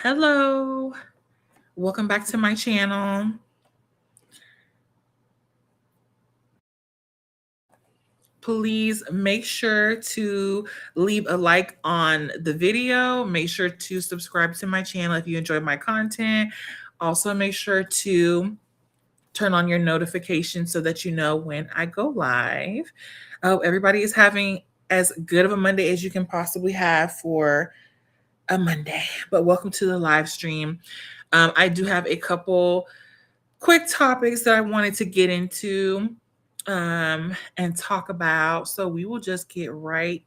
Hello, welcome back to my channel. Please make sure to leave a like on the video. Make sure to subscribe to my channel if you enjoy my content. Also, make sure to turn on your notifications so that you know when I go live. Everybody is having as good of a Monday as you can possibly have for a Monday, but welcome to the live stream. I do have a couple quick topics that I wanted to get into and talk about. So we will just get right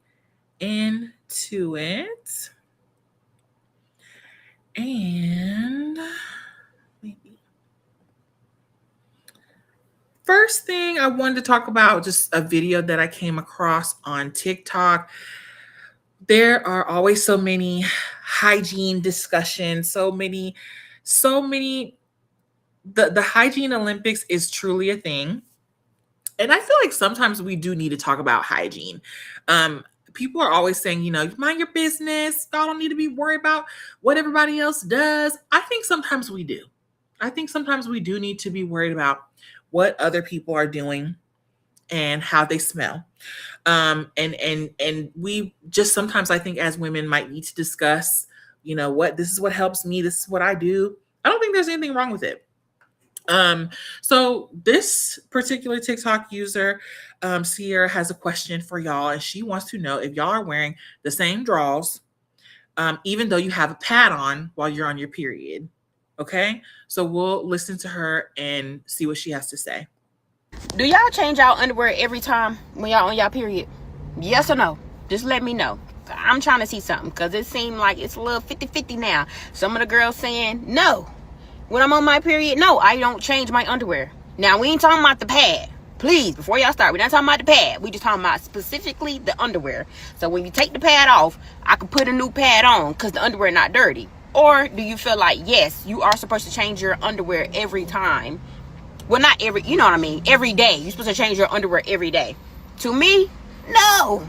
into it. And maybe first thing I wanted to talk about just a video that I came across on TikTok. There are always so many hygiene discussions, so many the hygiene Olympics is truly a thing. And I feel like sometimes we do need to talk about hygiene. Um, People are always saying, mind your business. Y'all don't need to be worried about what everybody else does. I think sometimes we do. I think sometimes we do need to be worried about what other people are doing and how they smell. And we just sometimes I think as women might need to discuss, what this is what helps me. This is what I do. I don't think there's anything wrong with it. So this particular TikTok user, Sierra, has a question for y'all, and she wants to know if y'all are wearing the same drawers, even though you have a pad on while you're on your period. Okay, so we'll listen to her and see what she has to say. Do y'all change y'all underwear every time when y'all on y'all period? Yes or no? Just let me know. I'm trying to see something because it seemed like it's a little 50-50 now. Some of the girls saying no. When I'm on my period, no, I don't change my underwear. Now, we ain't talking about the pad. Please, before y'all start, we're not talking about the pad. We just talking about specifically the underwear. So when you take the pad off, I can put a new pad on because the underwear not dirty. Or do you feel like, yes, you are supposed to change your underwear every time? Well, not every, you know what I mean, every day. You're supposed to change your underwear every day. To me, no.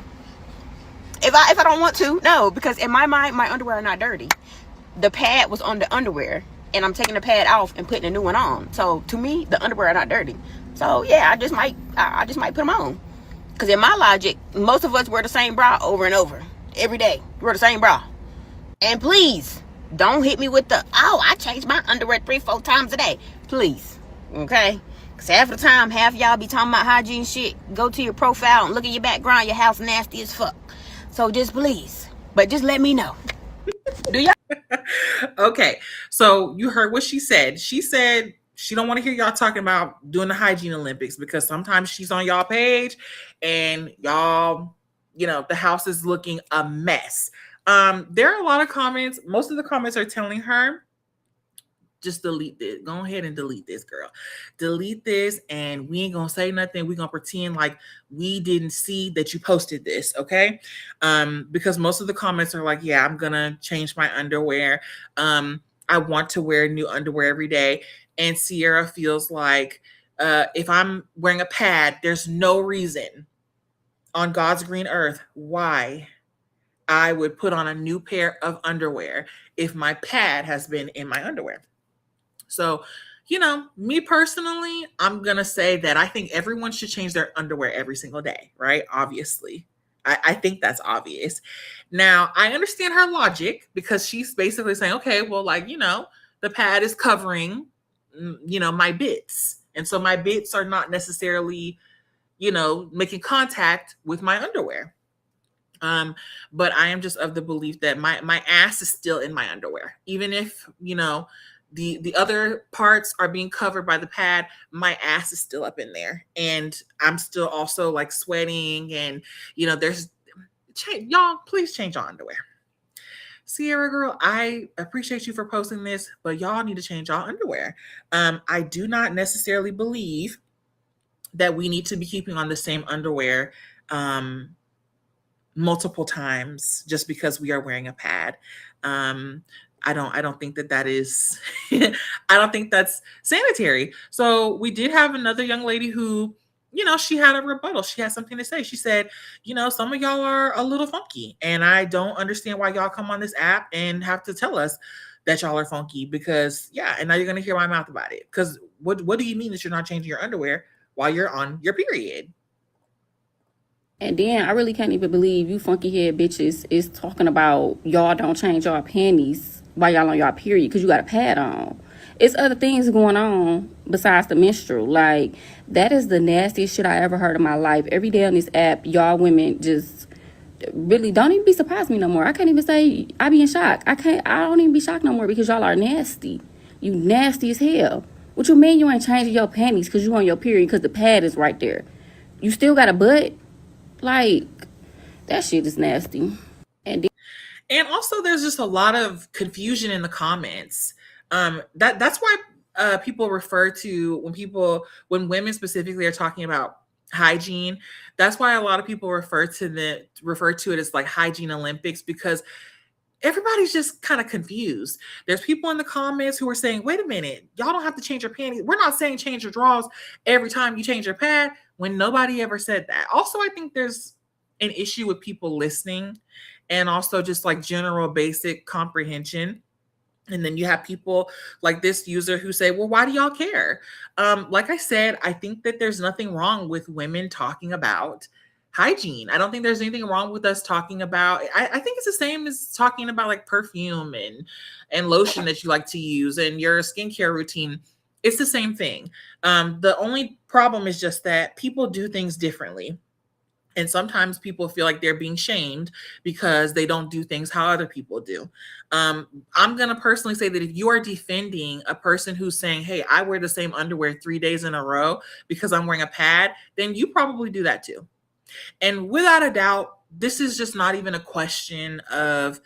If I don't want to, no, because in my mind, my underwear are not dirty. The pad was on the underwear, and I'm taking the pad off and putting a new one on. So to me, the underwear are not dirty. So yeah, I just might put them on. Because in my logic, most of us wear the same bra over and over every day. We wear the same bra. And please, don't hit me with I change my underwear 3-4 times a day. Please. Okay? Because half the time, half y'all be talking about hygiene shit. Go to your profile and look at your background. Your house nasty as fuck. So just please. But just let me know. Do y'all? Okay, so you heard what she said. She said she don't want to hear y'all talking about doing the hygiene Olympics because sometimes she's on y'all page and y'all, the house is looking a mess. There are a lot of comments. Most of the comments are telling her, just delete this. Go ahead and delete this, girl. Delete this, and we ain't gonna say nothing. We're gonna pretend like we didn't see that you posted this, okay? Because most of the comments are like, yeah, I'm gonna change my underwear. I want to wear new underwear every day. And Sierra feels like if I'm wearing a pad, there's no reason on God's green earth why I would put on a new pair of underwear if my pad has been in my underwear. So, me personally, I'm going to say that I think everyone should change their underwear every single day, right? Obviously. I think that's obvious. Now, I understand her logic because she's basically saying, okay, well, the pad is covering, my bits. And so my bits are not necessarily, making contact with my underwear. But I am just of the belief that my ass is still in my underwear, even if the other parts are being covered by the pad. My ass is still up in there, and I'm still also like sweating, and there's y'all. Please change your underwear. Sierra girl, I appreciate you for posting this, but y'all need to change y'all underwear. I do not necessarily believe that we need to be keeping on the same underwear multiple times just because we are wearing a pad. I don't think that is I don't think that's sanitary. So we did have another young lady who, she had a rebuttal. She had something to say. She said, some of y'all are a little funky, and I don't understand why y'all come on this app and have to tell us that y'all are funky because yeah, and now you're gonna hear my mouth about it. Because what do you mean that you're not changing your underwear while you're on your period? And then I really can't even believe you funky head bitches is talking about y'all don't change y'all panties while y'all on y'all period because you got a pad on. It's other things going on besides the menstrual. Like, that is the nastiest shit I ever heard in my life. Every day on this app, y'all women just really don't even be surprised me no more. I can't even say I be in shock. I don't even be shocked no more because y'all are nasty. You nasty as hell. What you mean you ain't changing your panties because you on your period because the pad is right there? You still got a butt? Like, that shit is nasty. And also, there's just a lot of confusion in the comments. That's why people refer to when women specifically are talking about hygiene. That's why a lot of people refer to it as like hygiene Olympics, because everybody's just kind of confused. There's people in the comments who are saying, wait a minute, y'all don't have to change your panties. We're not saying change your drawers every time you change your pad, when nobody ever said that. Also, I think there's an issue with people listening and also just like general basic comprehension. And then you have people like this user who say, well, why do y'all care? Like I said, I think that there's nothing wrong with women talking about hygiene. I don't think there's anything wrong with us talking about, I think it's the same as talking about like perfume and lotion that you like to use and your skincare routine. It's the same thing. The only problem is just that people do things differently. And sometimes people feel like they're being shamed because they don't do things how other people do. I'm going to personally say that if you are defending a person who's saying, hey, I wear the same underwear 3 days in a row because I'm wearing a pad, then you probably do that too. And without a doubt, this is just not even a question of,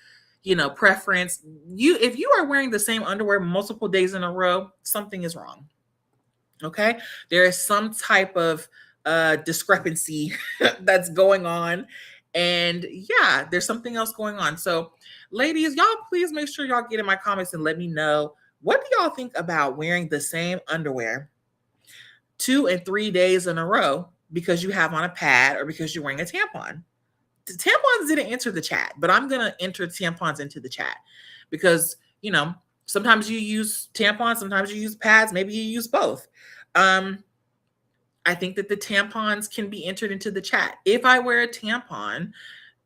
preference. If you are wearing the same underwear multiple days in a row, something is wrong. Okay? There is some type of discrepancy that's going on. And yeah, there's something else going on. So ladies, y'all please make sure y'all get in my comments and let me know, what do y'all think about wearing the same underwear 2 and 3 days in a row because you have on a pad or because you're wearing a tampon? The tampons didn't enter the chat, but I'm going to enter tampons into the chat because, sometimes you use tampons, sometimes you use pads, maybe you use both. I think that the tampons can be entered into the chat. If I wear a tampon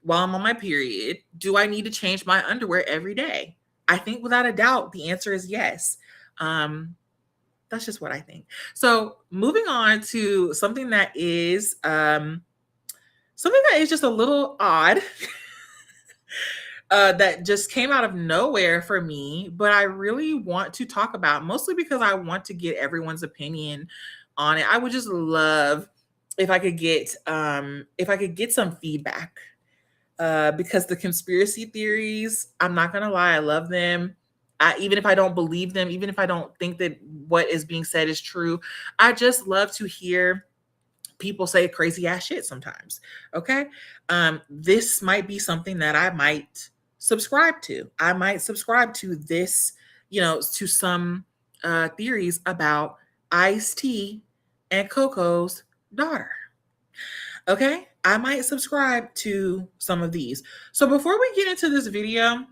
while I'm on my period, do I need to change my underwear every day? I think without a doubt, the answer is yes. That's just what I think. So moving on to something that is just a little odd. That just came out of nowhere for me, but I really want to talk about, mostly because I want to get everyone's opinion on it. I would just love if I could get some feedback, because the conspiracy theories, I'm not gonna lie, I love them. Even if I don't believe them, even if I don't think that what is being said is true, I just love to hear people say crazy ass shit sometimes. Okay. This might be something that I might subscribe to. I might subscribe to this, to some theories about Ice-T and Coco's daughter. Okay. I might subscribe to some of these. So before we get into this video,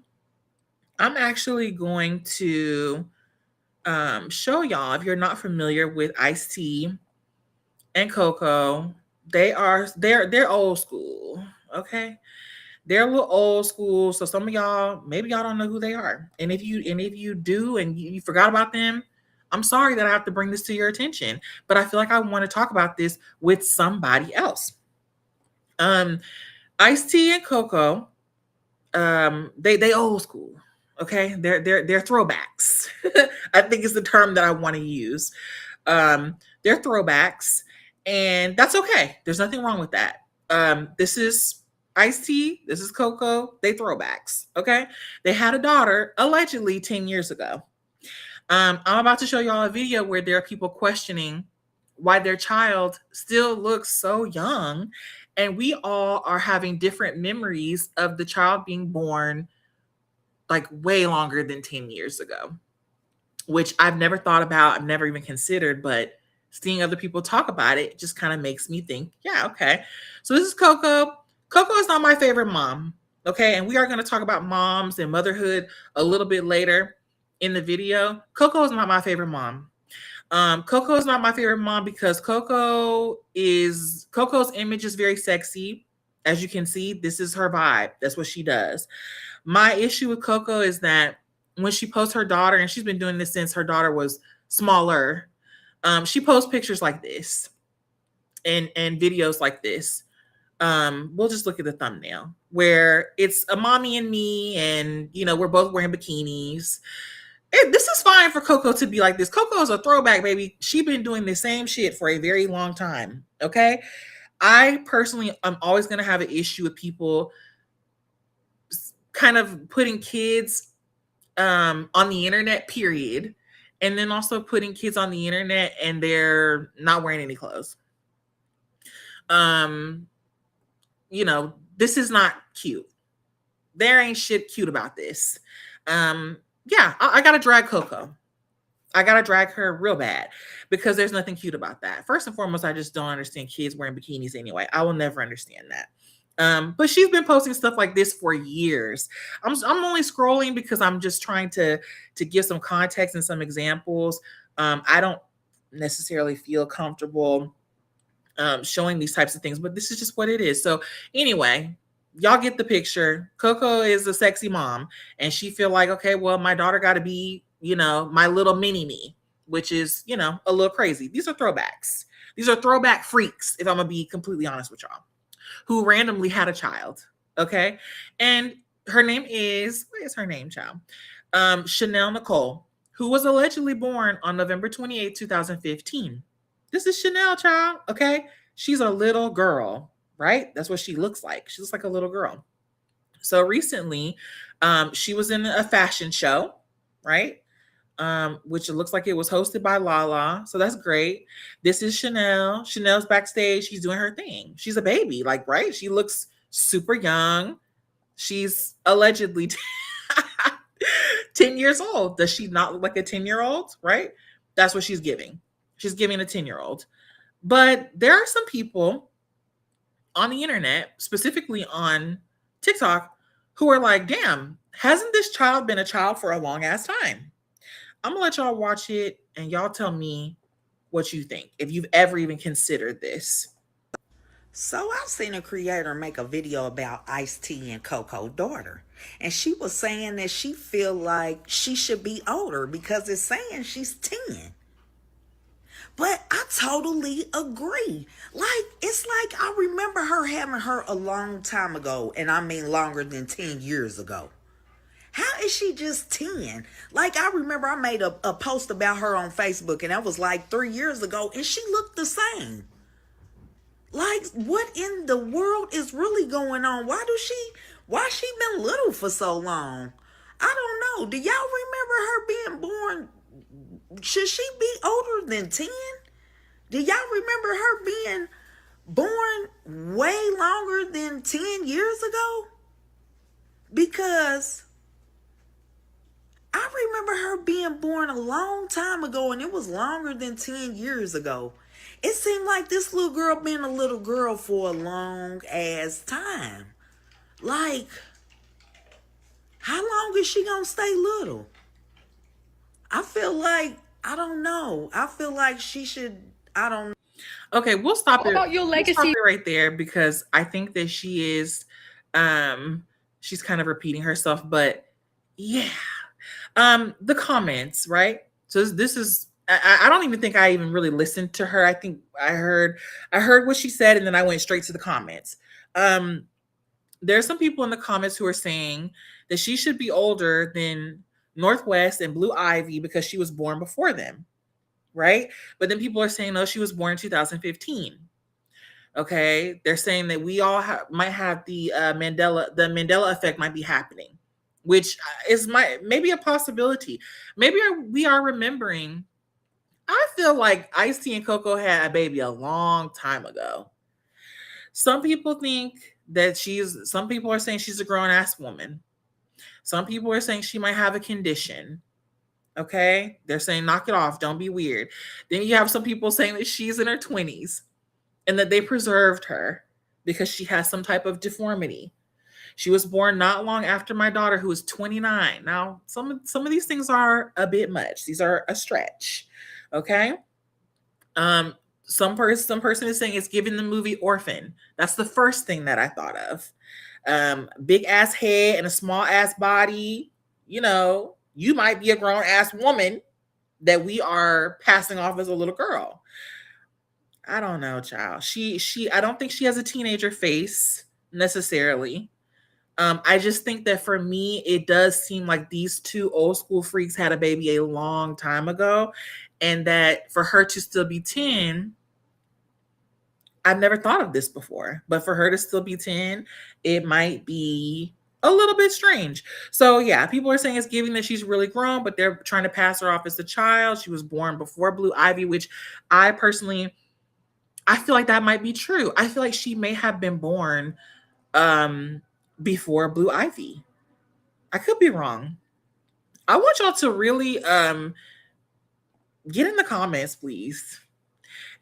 I'm actually going to show y'all, if you're not familiar with Ice-T and Coco, they're old school. Okay. They're a little old school. So some of y'all, maybe y'all don't know who they are. And if you do and you forgot about them, I'm sorry that I have to bring this to your attention, but I feel like I want to talk about this with somebody else. Ice-T and Coco, they old school. Okay. They're throwbacks. I think is the term that I want to use. They're throwbacks, and that's okay. There's nothing wrong with that. This is Ice-T, this is Coco, they throwbacks. Okay. They had a daughter allegedly 10 years ago. I'm about to show y'all a video where there are people questioning why their child still looks so young. And we all are having different memories of the child being born like way longer than 10 years ago, which I've never thought about. I've never even considered, but seeing other people talk about it just kind of makes me think, yeah, okay. So this is Coco. Coco is not my favorite mom. Okay. And we are going to talk about moms and motherhood a little bit later. in the video, Coco is not my favorite mom. Coco is not my favorite mom because Coco's image is very sexy. As you can see, this is her vibe. That's what she does. My issue with Coco is that when she posts her daughter, and she's been doing this since her daughter was smaller, she posts pictures like this and videos like this. We'll just look at the thumbnail where it's a mommy and me, and we're both wearing bikinis. This is fine for Coco to be like this. Coco is a throwback, baby. She's been doing the same shit for a very long time. Okay. I personally, I'm always going to have an issue with people kind of putting kids on the internet, period. And then also putting kids on the internet and they're not wearing any clothes. This is not cute. There ain't shit cute about this. Yeah, I gotta drag Coco. I gotta drag her real bad because there's nothing cute about that. First and foremost, I just don't understand kids wearing bikinis anyway. I will never understand that. But she's been posting stuff like this for years. I'm only scrolling because I'm just trying to give some context and some examples. I don't necessarily feel comfortable showing these types of things, but this is just what it is. So anyway, y'all get the picture. Coco is a sexy mom, and she feel like, okay, well, my daughter got to be, my little mini me, which is, a little crazy. These are throwbacks. These are throwback freaks, if I'm gonna be completely honest with y'all, who randomly had a child. Okay, and her name is, what is her name, child? Chanel Nicole, who was allegedly born on November 28, 2015. This is Chanel, child. Okay, she's a little girl. Right? That's what she looks like. She looks like a little girl. So recently, she was in a fashion show, right? Which it looks like it was hosted by Lala. So that's great. This is Chanel. Chanel's backstage. She's doing her thing. She's a baby, right? She looks super young. She's allegedly 10 years old. Does she not look like a 10-year-old, right? That's what she's giving. She's giving a 10-year-old. But there are some people on the internet, specifically on TikTok, who are like, damn, hasn't this child been a child for a long ass time? I'm gonna let y'all watch it and y'all tell me what you think, if you've ever even considered this. So I've seen a creator make a video about Ice-T and Coco's daughter. And she was saying that she feel like she should be older because it's saying she's 10. But I totally agree. It's like I remember her having her a long time ago. And I mean longer than 10 years ago. How is she just 10? I remember I made a post about her on Facebook. And that was 3 years ago. And she looked the same. What in the world is really going on? Why she been little for so long? I don't know. Do y'all remember her being born? Should she be older than 10? Do y'all remember her being born way longer than 10 years ago? Because I remember her being born a long time ago, and it was longer than 10 years ago. It seemed like this little girl been a little girl for a long ass time. How long is she gonna stay little? I feel like, I don't know. I feel like she should, I don't know. Okay, we'll stop it. About your legacy? We'll stop it right there because I think that she is, she's kind of repeating herself, but yeah. The comments, right? So this is, I don't even think I even really listened to her. I think I heard what she said and then I went straight to the comments. There's some people in the comments who are saying that she should be older than Northwest and Blue Ivy because she was born before them, right? But then people are saying, no, she was born in 2015. Okay, they're saying that we all might have the Mandela effect might be happening, which is maybe a possibility. Maybe we are remembering. I feel like Ice-T and Coco had a baby a long time ago. Some people think that some people are saying she's a grown-ass woman. Some people are saying she might have a condition. Okay? They're saying, knock it off. Don't be weird. Then you have some people saying that she's in her 20s and that they preserved her because she has some type of deformity. She was born not long after my daughter, who is 29. Now, some of these things are a bit much. These are a stretch. Okay. Um, some person is saying it's giving the movie Orphan. That's the first thing that I thought of. Big ass head and a small ass body. You know, you might be a grown ass woman that we are passing off as a little girl. I don't know, child. I don't think she has a teenager face necessarily. I just think that for me, it does seem like these two old school freaks had a baby a long time ago, and that for her to still be 10, I've never thought of this before, but for her to still be 10, it might be a little bit strange. So yeah, people are saying it's giving that she's really grown, but they're trying to pass her off as a child. She was born before Blue Ivy, which I personally, I feel like that might be true. I feel like she may have been born um before Blue Ivy. I could be wrong. I want y'all to really get in the comments, please,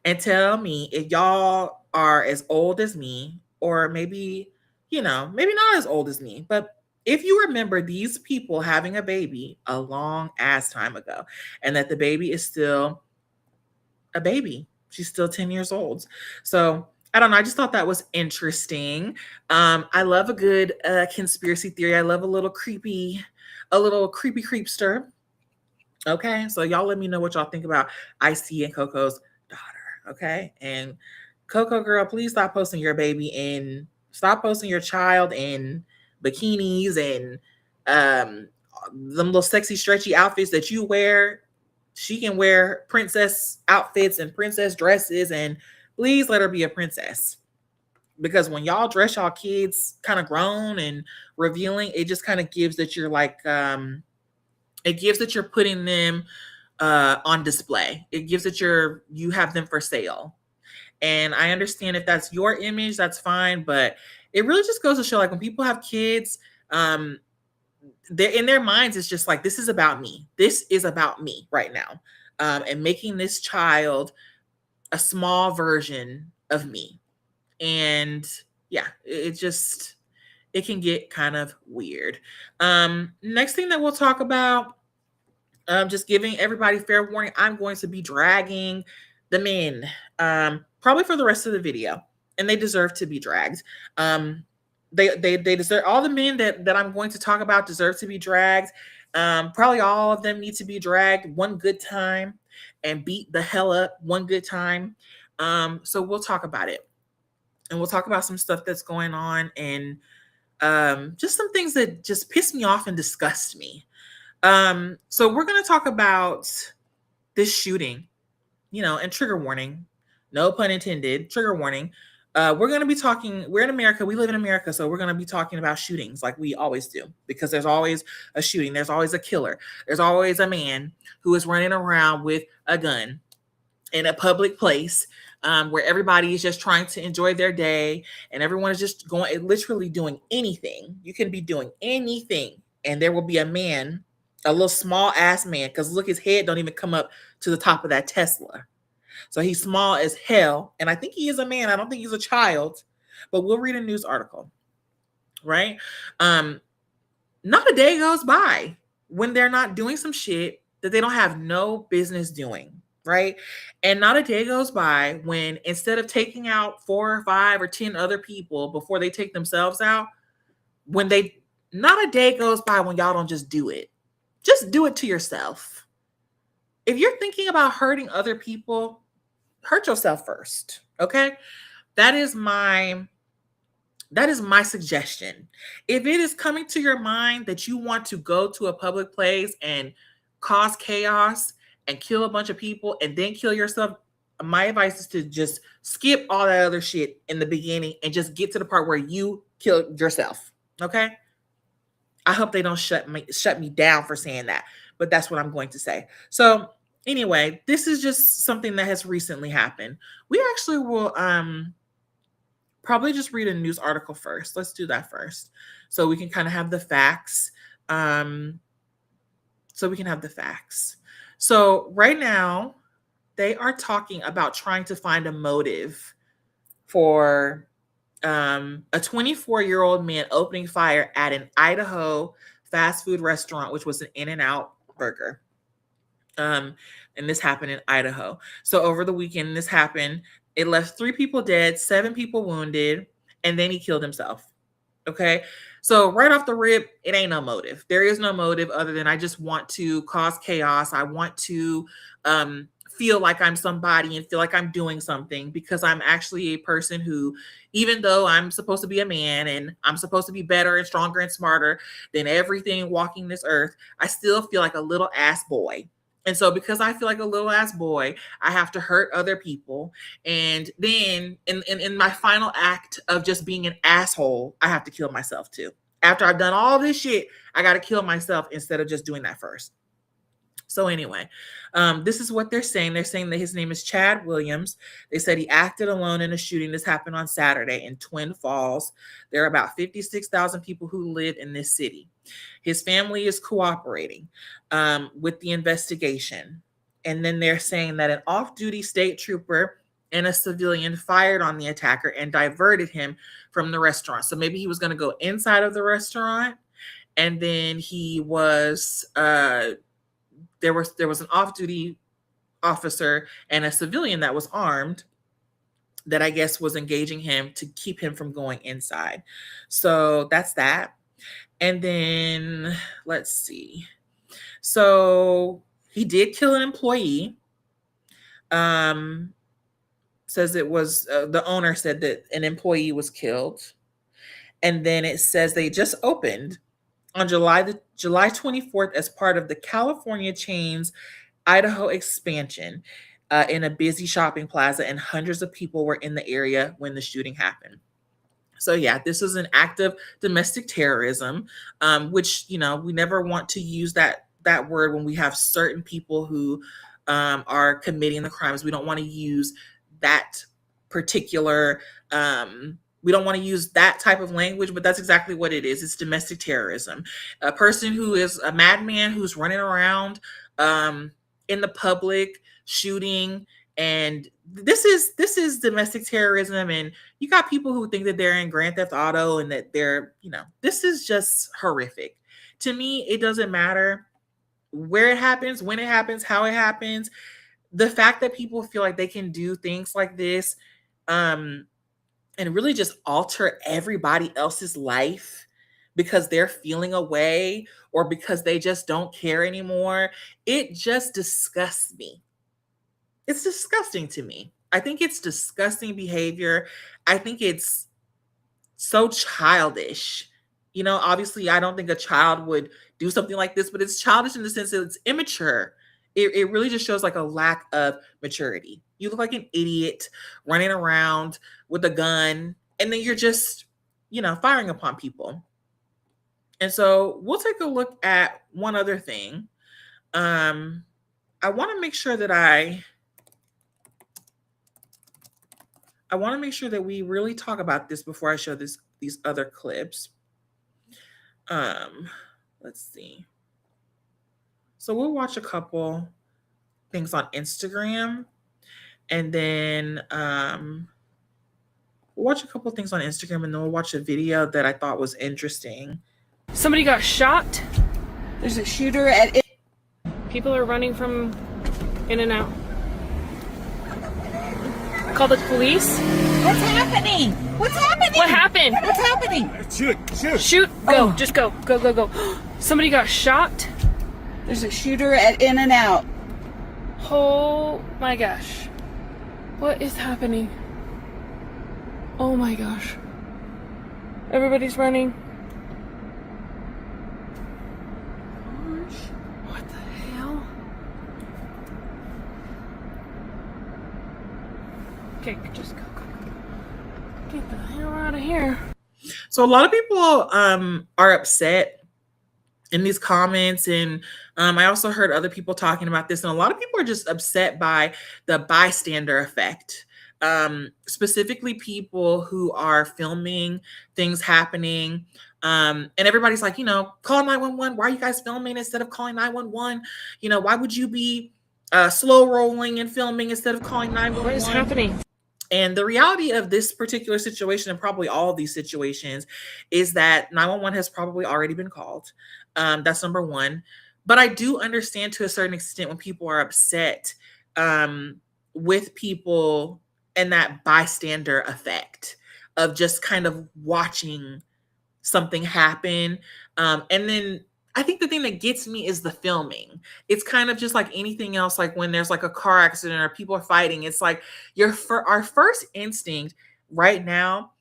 and tell me if y'all are as old as me, or maybe, maybe not as old as me, but if you remember these people having a baby a long ass time ago, and that the baby is still a baby. She's still 10 years old. So I don't know. I just thought that was interesting. I love a good conspiracy theory. I love a little creepy creepster. Okay. So y'all let me know what y'all think about Icy and Coco's daughter. Okay. And Coco girl, please stop posting your baby and stop posting your child in bikinis and them little sexy stretchy outfits that you wear. She can wear princess outfits and princess dresses, and please let her be a princess. Because when y'all dress y'all kids kind of grown and revealing, it just kind of gives that you're like, it gives that you're putting them on display. It gives that you have them for sale. And I understand if that's your image, that's fine. But it really just goes to show, like, when people have kids, they're in their minds, it's just like, this is about me. This is about me right now. And making this child a small version of me. And yeah, it can get kind of weird. Next thing that we'll talk about, just giving everybody fair warning, I'm going to be dragging the men, probably for the rest of the video, and they deserve to be dragged. They deserve, all the men that I'm going to talk about deserve to be dragged. Probably all of them need to be dragged one good time and beat the hell up one good time. So we'll talk about it, and we'll talk about some stuff that's going on, and just some things that just piss me off and disgust me. So we're going to talk about this shooting, and trigger warning, no pun intended, trigger warning. We're going to be talking, we're in America, we live in America, so we're going to be talking about shootings like we always do, because there's always a shooting, there's always a killer, there's always a man who is running around with a gun in a public place, where everybody is just trying to enjoy their day, and everyone is just going, literally doing anything. You can be doing anything, and there will be a man, a little small ass man, because look, his head don't even come up to the top of that Tesla. So he's small as hell. And I think he is a man. I don't think he's a child, but we'll read a news article, right? Not a day goes by when they're not doing some shit that they don't have no business doing, right? And not a day goes by when, instead of taking out 4 or 5 or 10 other people before they take themselves out, not a day goes by when y'all don't just do it. Just do it to yourself. If you're thinking about hurting other people, hurt yourself first. Okay. That is my suggestion. If it is coming to your mind that you want to go to a public place and cause chaos and kill a bunch of people and then kill yourself, my advice is to just skip all that other shit in the beginning and just get to the part where you kill yourself. Okay. I hope they don't shut me down for saying that, but that's what I'm going to say. So anyway, this is just something that has recently happened. We actually will probably just read a news article first. Let's do that first, so we can kind of have the facts. So right now, they are talking about trying to find a motive for a 24-year-old man opening fire at an Idaho fast food restaurant, which was an In-N-Out burger. And this happened in Idaho. So over the weekend, this happened. It left 3 people dead, 7 people wounded, and then he killed himself. Okay. So right off the rip, it ain't no motive. There is no motive other than I just want to cause chaos. I want to feel like I'm somebody and feel like I'm doing something, because I'm actually a person who, even though I'm supposed to be a man and I'm supposed to be better and stronger and smarter than everything walking this earth, I still feel like a little ass boy. And so because I feel like a little ass boy, I have to hurt other people. And then in my final act of just being an asshole, I have to kill myself too. After I've done all this shit, I got to kill myself instead of just doing that first. So anyway, this is what they're saying. They're saying that his name is Chad Williams. They said he acted alone in a shooting. This happened on Saturday in Twin Falls. There are about 56,000 people who live in this city. His family is cooperating with the investigation. And then they're saying that an off-duty state trooper and a civilian fired on the attacker and diverted him from the restaurant. So maybe he was going to go inside of the restaurant, and then he was there was an off-duty officer and a civilian that was armed that I guess was engaging him to keep him from going inside. So that's that. And then let's see. So he did kill an employee. Says it was the owner said that an employee was killed. And then it says they just opened on July 24th as part of the California chain's Idaho expansion in a busy shopping plaza, and hundreds of people were in the area when the shooting happened. So yeah, this is an act of domestic terrorism, which, you know, we never want to use that word when we have certain people who are committing the crimes. We don't want to use that particular we don't want to use that type of language, but that's exactly what it is. It's domestic terrorism. A person who is a madman who's running around in the public shooting, and this is domestic terrorism. And you got people who think that they're in Grand Theft Auto and that they're, you know, this is just horrific. To me, it doesn't matter where it happens, when it happens, how it happens. The fact that people feel like they can do things like this and really just alter everybody else's life because they're feeling away or because they just don't care anymore, it just disgusts me. It's disgusting to me. I think it's disgusting behavior. I think it's so childish. You know, obviously, I don't think a child would do something like this, but it's childish in the sense that it's immature. It really just shows like a lack of maturity. You look like an idiot running around with a gun, and then you're just, you know, firing upon people. And so we'll take a look at one other thing. I want to make sure that I want to make sure that we really talk about this before I show these other clips. Let's see. So we'll watch a couple things on Instagram, and then we'll watch a couple things on Instagram, and then we'll watch a video that I thought was interesting. Somebody got shot. There's a shooter at it. People are running from In-N-Out. Call the police. What's happening? What's happening? What happened? What's happening? Shoot. Go. Just go. Go. Somebody got shot. There's a shooter at In-N-Out. Oh my gosh. What is happening? Oh my gosh. Everybody's running. What the hell? Okay, just go. Get the hell out of here. So a lot of people are upset in these comments, and I also heard other people talking about this, and a lot of people are just upset by the bystander effect. Specifically people who are filming things happening, and everybody's like, you know, call 911. Why are you guys filming instead of calling 911? You know, why would you be slow rolling and filming instead of calling 911? What is happening? And the reality of this particular situation, and probably all of these situations, is that 911 has probably already been called. That's number one. But I do understand to a certain extent when people are upset with people and that bystander effect of just kind of watching something happen. And then I think the thing that gets me is the filming. It's kind of just like anything else, like when there's like a car accident or people are fighting. It's like our first instinct right now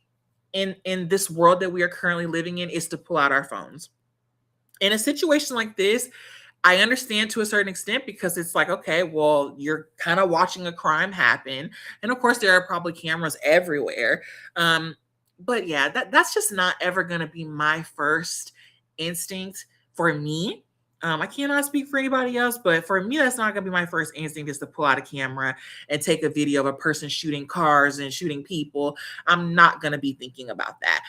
in this world that we are currently living in is to pull out our phones. In a situation like this, I understand to a certain extent because it's like, okay, well, you're kind of watching a crime happen. And of course, there are probably cameras everywhere. But yeah, that's just not ever going to be my first instinct for me. I cannot speak for anybody else, but for me, that's not going to be my first instinct is to pull out a camera and take a video of a person shooting cars and shooting people. I'm not going to be thinking about that.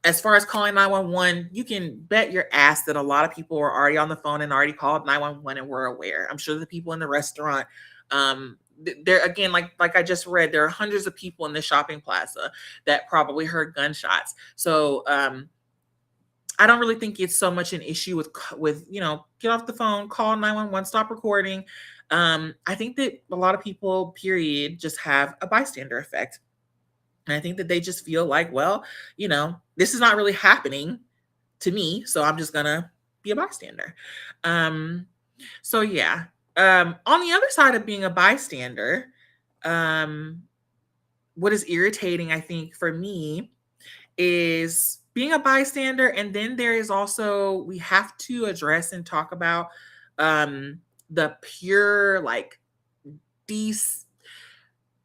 As far as calling 911, you can bet your ass that a lot of people were already on the phone and already called 911 and were aware. I'm sure the people in the restaurant, there again, like I just read, there are hundreds of people in the shopping plaza that probably heard gunshots. So I don't really think it's so much an issue with get off the phone, call 911, stop recording. I think that a lot of people, period, just have a bystander effect. And I think that they just feel like, well, this is not really happening to me, so I'm just gonna be a bystander. So yeah. On the other side of being a bystander, what is irritating, I think, for me is being a bystander, and then there is also we have to address and talk about the pure like these.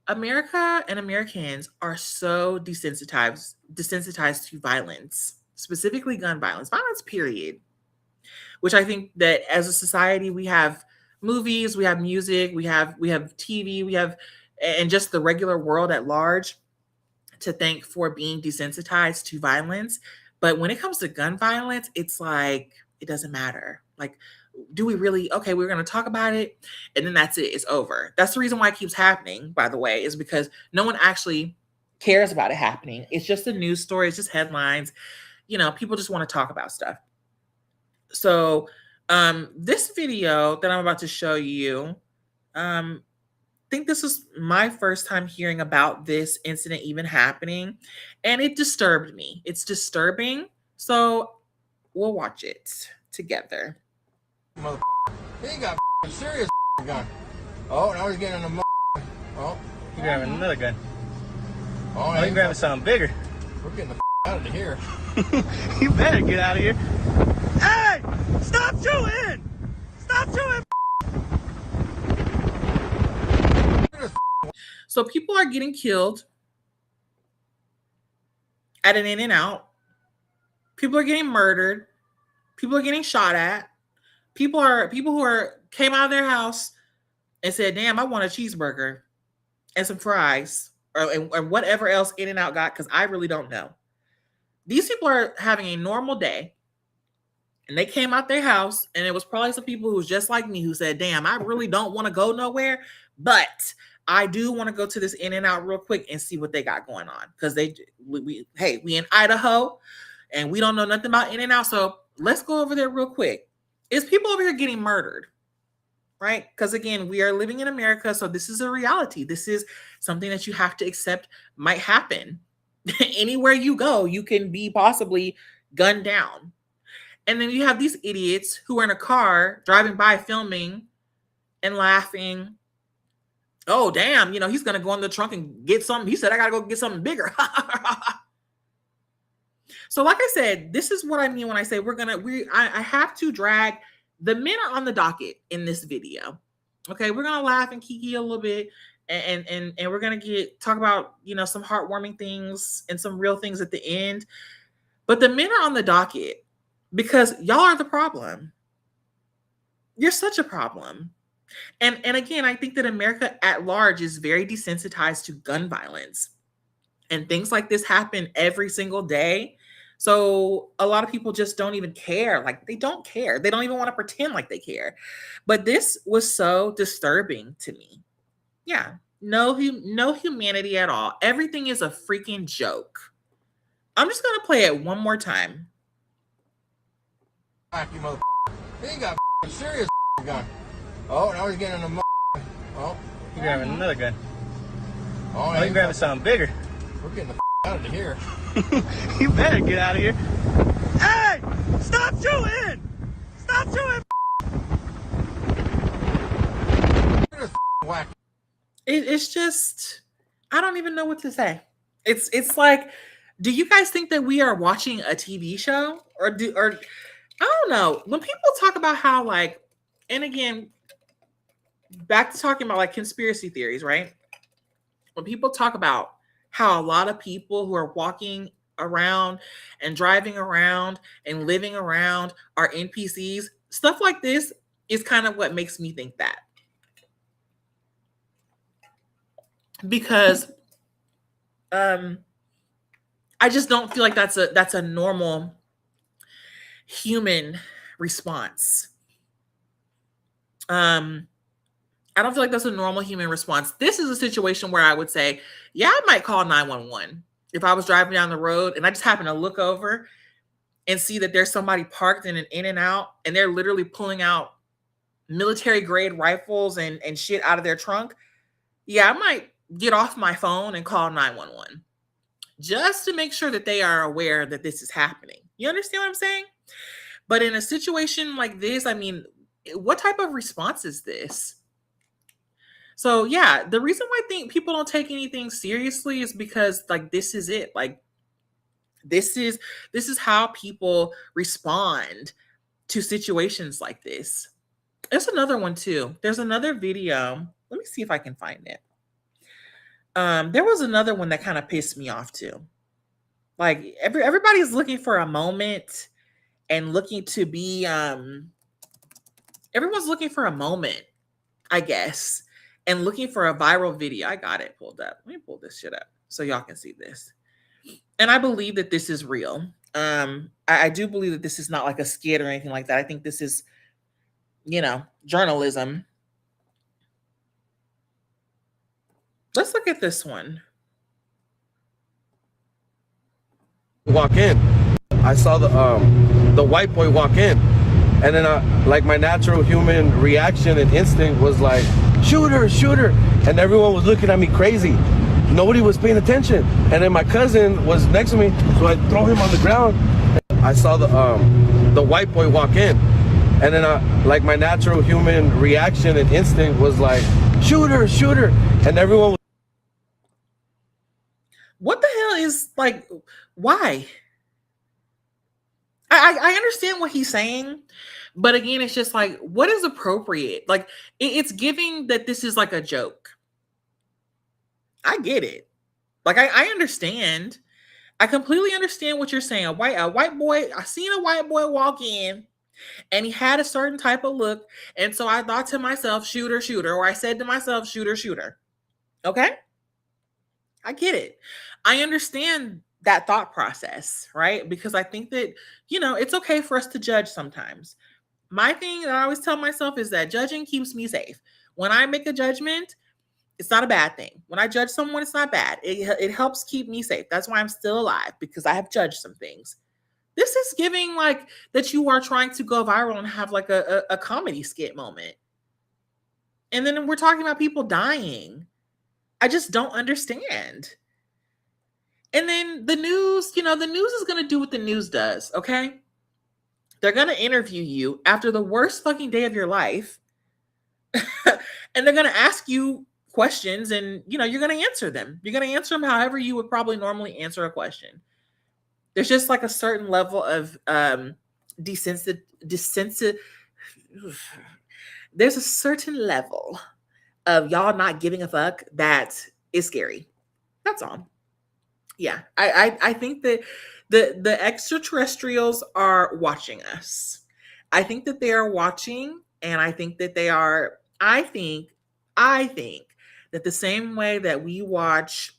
America and Americans are so desensitized to violence, specifically gun violence, period. Which I think that as a society, we have movies, we have music, we have TV, and just the regular world at large to thank for being desensitized to violence. But when it comes to gun violence, it's like, it doesn't matter. Like, do we really, okay, we're going to talk about it and then that's it, it's over. That's the reason why it keeps happening, by the way, is because no one actually cares about it happening. It's just a news story, it's just headlines. People just want to talk about stuff. So this video that I'm about to show you, I think this is my first time hearing about this incident even happening, and it disturbed me. It's disturbing, so we'll watch it together. Motherfucker. He got serious gun. Oh, now he's getting a oh. He's grabbing another gun. Oh, he's grabbing something bigger. We're getting the out of here. You better get out of here. Hey! Stop shooting! Stop shooting! So people are getting killed at an In-N-Out. People are getting murdered. People are getting shot at. People who came out of their house and said, damn, I want a cheeseburger and some fries and whatever else In-N-Out got, because I really don't know. These people are having a normal day, and they came out their house, and it was probably some people who was just like me who said, damn, I really don't want to go nowhere, but I do want to go to this In-N-Out real quick and see what they got going on, because we in Idaho, and we don't know nothing about In-N-Out, so let's go over there real quick. Is people over here getting murdered, right? Because again, we are living in America, so this is a reality. This is something that you have to accept might happen. Anywhere you go, you can be possibly gunned down. And then you have these idiots who are in a car driving by filming and laughing. Oh, damn, he's going to go in the trunk and get something. He said, I got to go get something bigger. So like I said, this is what I mean when I say I have to drag. The men are on the docket in this video. Okay, we're gonna laugh and kiki a little bit, and we're gonna talk about some heartwarming things and some real things at the end. But the men are on the docket because y'all are the problem. You're such a problem. And again, I think that America at large is very desensitized to gun violence. And things like this happen every single day. So a lot of people just don't even care. Like, they don't care. They don't even want to pretend like they care. But this was so disturbing to me. Yeah. No humanity at all. Everything is a freaking joke. I'm just gonna play it one more time. You motherfucker. He got serious gun. Oh, now he's getting a oh. You grabbing another gun. Oh, you grabbing something bigger. We're getting the out of here. You better get out of here. Hey! Stop shooting! Stop shooting! Whack. It's just, I don't even know what to say. It's like, do you guys think that we are watching a TV show, or I don't know. When people talk about how, like, and again, back to talking about like conspiracy theories, right? When people talk about how a lot of people who are walking around and driving around and living around are NPCs, stuff like this is kind of what makes me think that. Because I just don't feel like that's a normal human response. I don't feel like that's a normal human response. This is a situation where I would say, yeah, I might call 911 if I was driving down the road and I just happen to look over and see that there's somebody parked in an in and out, and they're literally pulling out military grade rifles and shit out of their trunk. Yeah, I might get off my phone and call 911 just to make sure that they are aware that this is happening. You understand what I'm saying? But in a situation like this, I mean, what type of response is this? So yeah, the reason why I think people don't take anything seriously is because, like, this is it. Like, this is how people respond to situations like this. There's another one too. There's another video. Let me see if I can find it. There was another one that kind of pissed me off too. Like, everybody's looking for a moment and looking to be everyone's looking for a moment, I guess, and looking for a viral video. I got it pulled up. Let me pull this shit up so y'all can see this. And I believe that this is real. I do believe that this is not like a skit or anything like that. I think this is, journalism. Let's look at this one. Walk in. I saw the white boy walk in, and then like my natural human reaction and instinct was like, shooter, and everyone was looking at me crazy. Nobody was paying attention, and then my cousin was next to me, so I throw him on the ground. I saw the white boy walk in, and then like my natural human reaction and instinct was like, shooter, and everyone was. What the hell is, like, why? I understand what he's saying, but again, it's just like, what is appropriate? Like, it's giving that this is like a joke. I get it. Like, I understand. I completely understand what you're saying. A white boy, I seen a white boy walk in and he had a certain type of look. And so I thought to myself, shooter, or I said to myself, shooter. Okay? I get it. I understand that thought process, right? Because I think that, it's okay for us to judge sometimes. My thing that I always tell myself is that judging keeps me safe. When I make a judgment, it's not a bad thing. When I judge someone, it's not bad. It helps keep me safe. That's why I'm still alive, because I have judged some things. This is giving like that you are trying to go viral and have like a comedy skit moment. And then we're talking about people dying. I just don't understand. And then the news, the news is going to do what the news does, okay? They're going to interview you after the worst fucking day of your life. And they're going to ask you questions, and, you're going to answer them. You're going to answer them however you would probably normally answer a question. There's just like a certain level of there's a certain level of y'all not giving a fuck that is scary. That's all. Yeah, I think that the extraterrestrials are watching us. I think that they are watching, and I think that they are, I think that the same way that we watch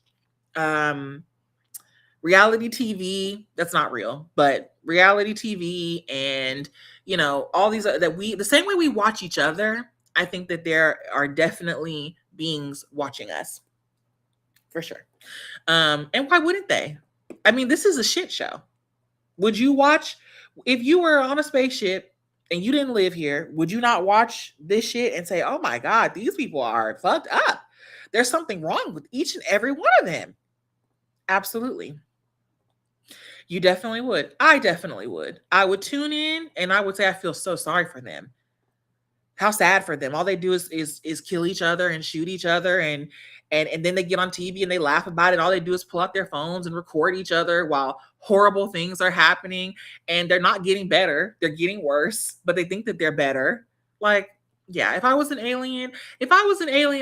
reality TV, that's not real, but reality TV and, all these, the same way we watch each other, I think that there are definitely beings watching us. For sure. And why wouldn't they? I mean, this is a shit show. Would you watch, if you were on a spaceship and you didn't live here, would you not watch this shit and say, oh my God, these people are fucked up? There's something wrong with each and every one of them. Absolutely. You definitely would. I definitely would. I would tune in and I would say, I feel so sorry for them. How sad for them. All they do is kill each other and shoot each other, and then they get on TV and they laugh about it. All they do is pull out their phones and record each other while horrible things are happening, and they're not getting better. They're getting worse, but they think that they're better. Like, yeah, if I was an alien,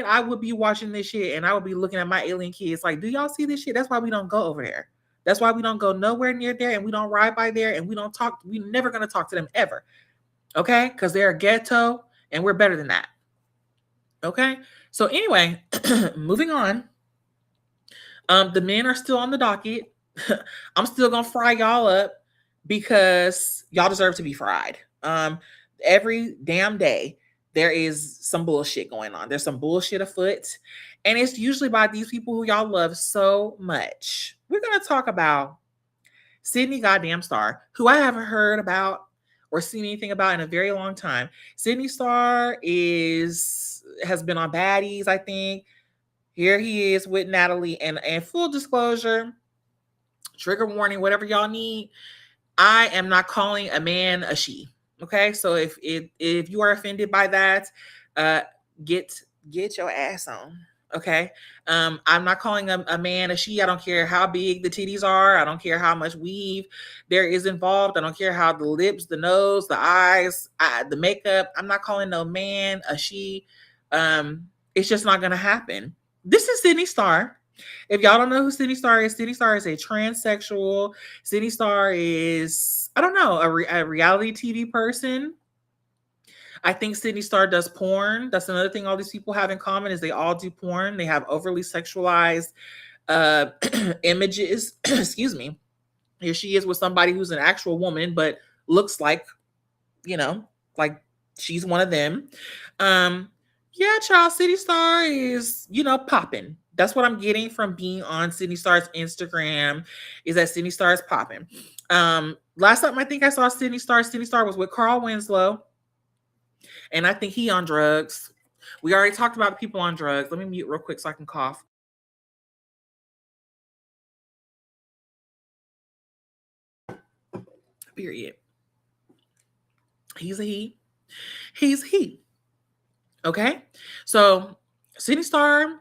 I would be watching this shit and I would be looking at my alien kids like, do y'all see this shit? That's why we don't go over there. That's why we don't go nowhere near there, and we don't ride by there, and we don't talk. We're never going to talk to them ever. Okay? Because they're a ghetto. And we're better than that. Okay. So anyway, moving on. The men are still on the docket. I'm still going to fry y'all up because y'all deserve to be fried. Every damn day, there is some bullshit going on. There's some bullshit afoot. And it's usually by these people who y'all love so much. We're going to talk about Sidney goddamn Starr, who I haven't heard about or seen anything about in a very long time. Sidney Starr has been on Baddies, I think. Here he is with Natalie, and full disclosure, trigger warning, whatever y'all need. I am not calling a man a she. Okay, so if you are offended by that, get your ass on. Okay. I'm not calling a man a she. I don't care how big the titties are. I don't care how much weave there is involved. I don't care how the lips, the nose, the eyes, the makeup. I'm not calling no man a she. It's just not going to happen. This is Sidney Starr. If y'all don't know who Sidney Starr is a transsexual. Sidney Starr is, I don't know, a reality TV person. I think Sidney Starr does porn. That's another thing all these people have in common is they all do porn. They have overly sexualized images. Excuse me. Here she is with somebody who's an actual woman, but looks like, like she's one of them. Yeah, child, Sidney Starr is, popping. That's what I'm getting from being on Sidney Starr's Instagram is that Sidney Starr is popping. Last time I think I saw Sidney Starr was with Carl Winslow. And I think he on drugs. We already talked about people on drugs. Let me mute real quick so I can cough. Period. He's a he. He's a he. Okay? So, Sidney Starr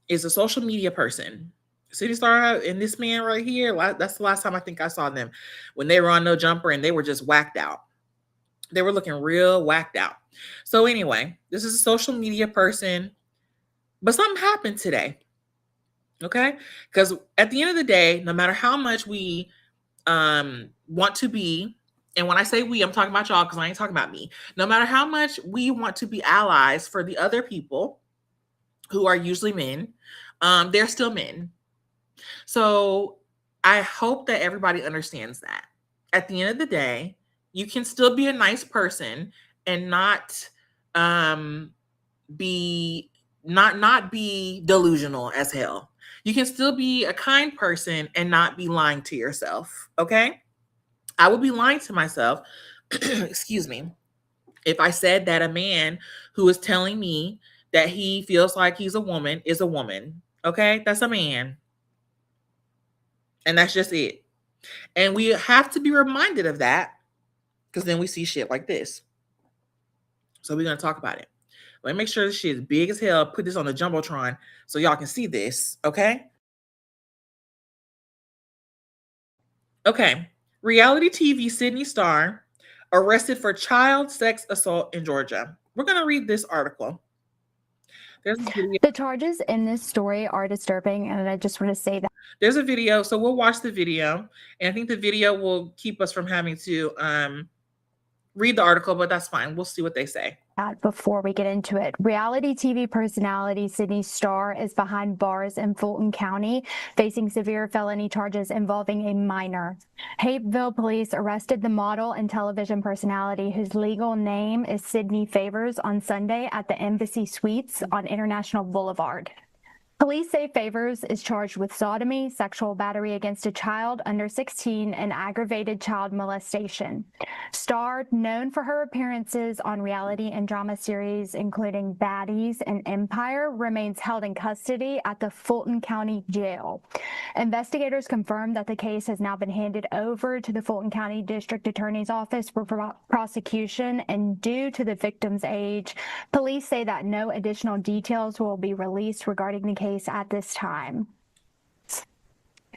is a social media person. Sidney Starr and this man right here, that's the last time I think I saw them when they were on No Jumper and they were just whacked out. They were looking real whacked out. So anyway, this is a social media person, but something happened today. Okay? Because at the end of the day, no matter how much we want to be, and when I say we, I'm talking about y'all because I ain't talking about me. No matter how much we want to be allies for the other people who are usually men, they're still men. So I hope that everybody understands that. At the end of the day, you can still be a nice person and not be delusional as hell. You can still be a kind person and not be lying to yourself. Okay? I would be lying to myself, excuse me, if I said that a man who is telling me that he feels like he's a woman is a woman. Okay? That's a man. And that's just it. And we have to be reminded of that because then we see shit like this. So we're going to talk about it. Let me make sure this shit is big as hell. Put this on the Jumbotron so y'all can see this. Okay? Okay. Reality TV Sidney Starr arrested for child sex assault in Georgia. We're going to read this article. The charges in this story are disturbing, and I just want to say that there's a video, so we'll watch the video, and I think the video will keep us from having to read the article, but that's fine. We'll see what they say. Before we get into it, reality TV personality Sidney Starr is behind bars in Fulton County, facing severe felony charges involving a minor. Hapeville police arrested the model and television personality whose legal name is Sydney Favors on Sunday at the Embassy Suites on International Boulevard. Police say Favors is charged with sodomy, sexual battery against a child under 16, and aggravated child molestation. Starr, known for her appearances on reality and drama series including Baddies and Empire, remains held in custody at the Fulton County Jail. Investigators confirmed that the case has now been handed over to the Fulton County District Attorney's Office for prosecution, and due to the victim's age, police say that no additional details will be released regarding the case at this time.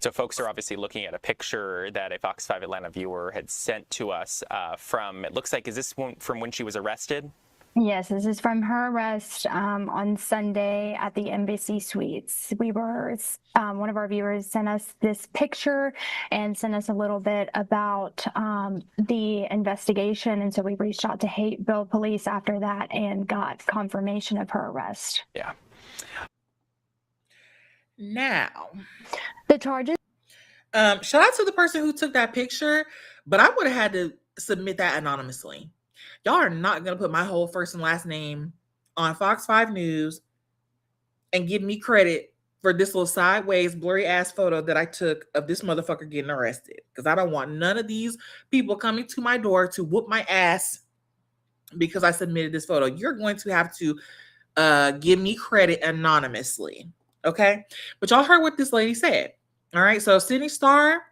So folks are obviously looking at a picture that a Fox 5 Atlanta viewer had sent to us from, it looks like, is this one from when she was arrested? Yes, this is from her arrest on Sunday at the Embassy Suites. We were, one of our viewers sent us this picture and sent us a little bit about the investigation. And so we reached out to Hapeville police after that and got confirmation of her arrest. Yeah. Now, the charges. Shout out to the person who took that picture, but I would have had to submit that anonymously. Y'all are not going to put my whole first and last name on Fox 5 News and give me credit for this little sideways, blurry ass photo that I took of this motherfucker getting arrested. Because I don't want none of these people coming to my door to whoop my ass because I submitted this photo. You're going to have to give me credit anonymously. Okay, but y'all heard what this lady said. All right, so Sidney Starr,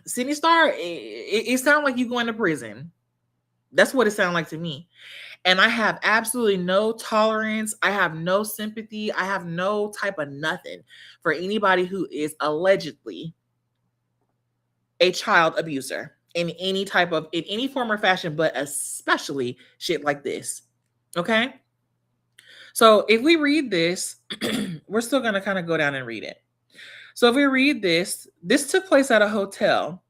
it sounds like you going to prison. That's what it sounds like to me. And I have absolutely no tolerance. I have no sympathy. I have no type of nothing for anybody who is allegedly a child abuser in any form or fashion, but especially shit like this. Okay. So if we read this, we're still going to kind of go down and read it. So if we read this took place at a hotel.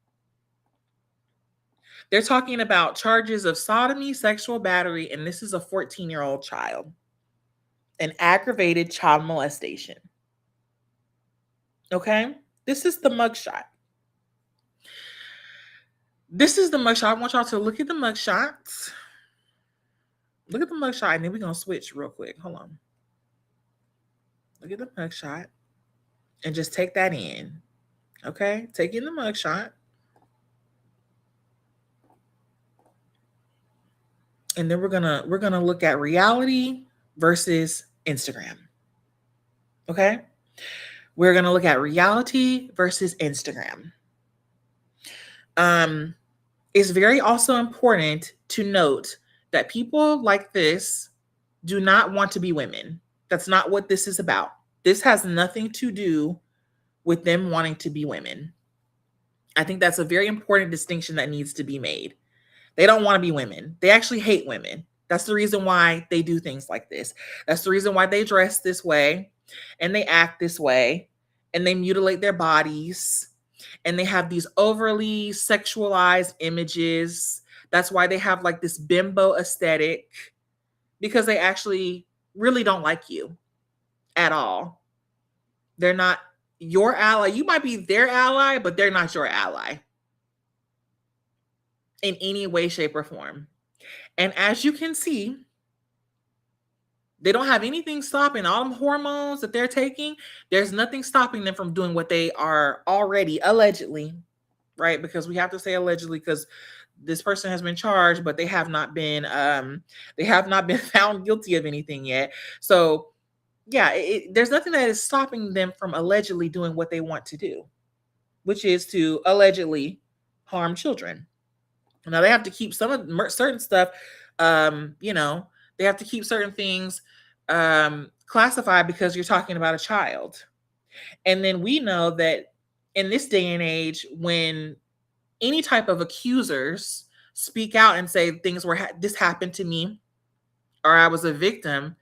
They're talking about charges of sodomy, sexual battery, and this is a 14-year-old child, and aggravated child molestation. Okay? This is the mugshot. I want y'all to look at the mugshots. Look at the mugshot, and then we're going to switch real quick. Hold on. Look at the mugshot and just take that in. Okay? Take in the mugshot. And then we're gonna look at reality versus Instagram. Okay? We're gonna look at reality versus Instagram. It's very also important to note that people like this do not want to be women. That's not what this is about. This has nothing to do with them wanting to be women. I think that's a very important distinction that needs to be made. They don't want to be women. They actually hate women. That's the reason why they do things like this. That's the reason why they dress this way and they act this way and they mutilate their bodies and they have these overly sexualized images. That's why they have like this bimbo aesthetic, because they actually really don't like you at all. They're not your ally. You might be their ally, but they're not your ally in any way, shape, or form. And as you can see, they don't have anything stopping all them hormones that they're taking. There's nothing stopping them from doing what they are already allegedly, right? Because we have to say allegedly because this person has been charged, but they have not been found guilty of anything yet. So yeah, there's nothing that is stopping them from allegedly doing what they want to do, which is to allegedly harm children. Now they have to keep certain stuff, they have to keep certain things classified because you're talking about a child. And then we know that in this day and age, when any type of accusers speak out and say things were this happened to me or I was a victim,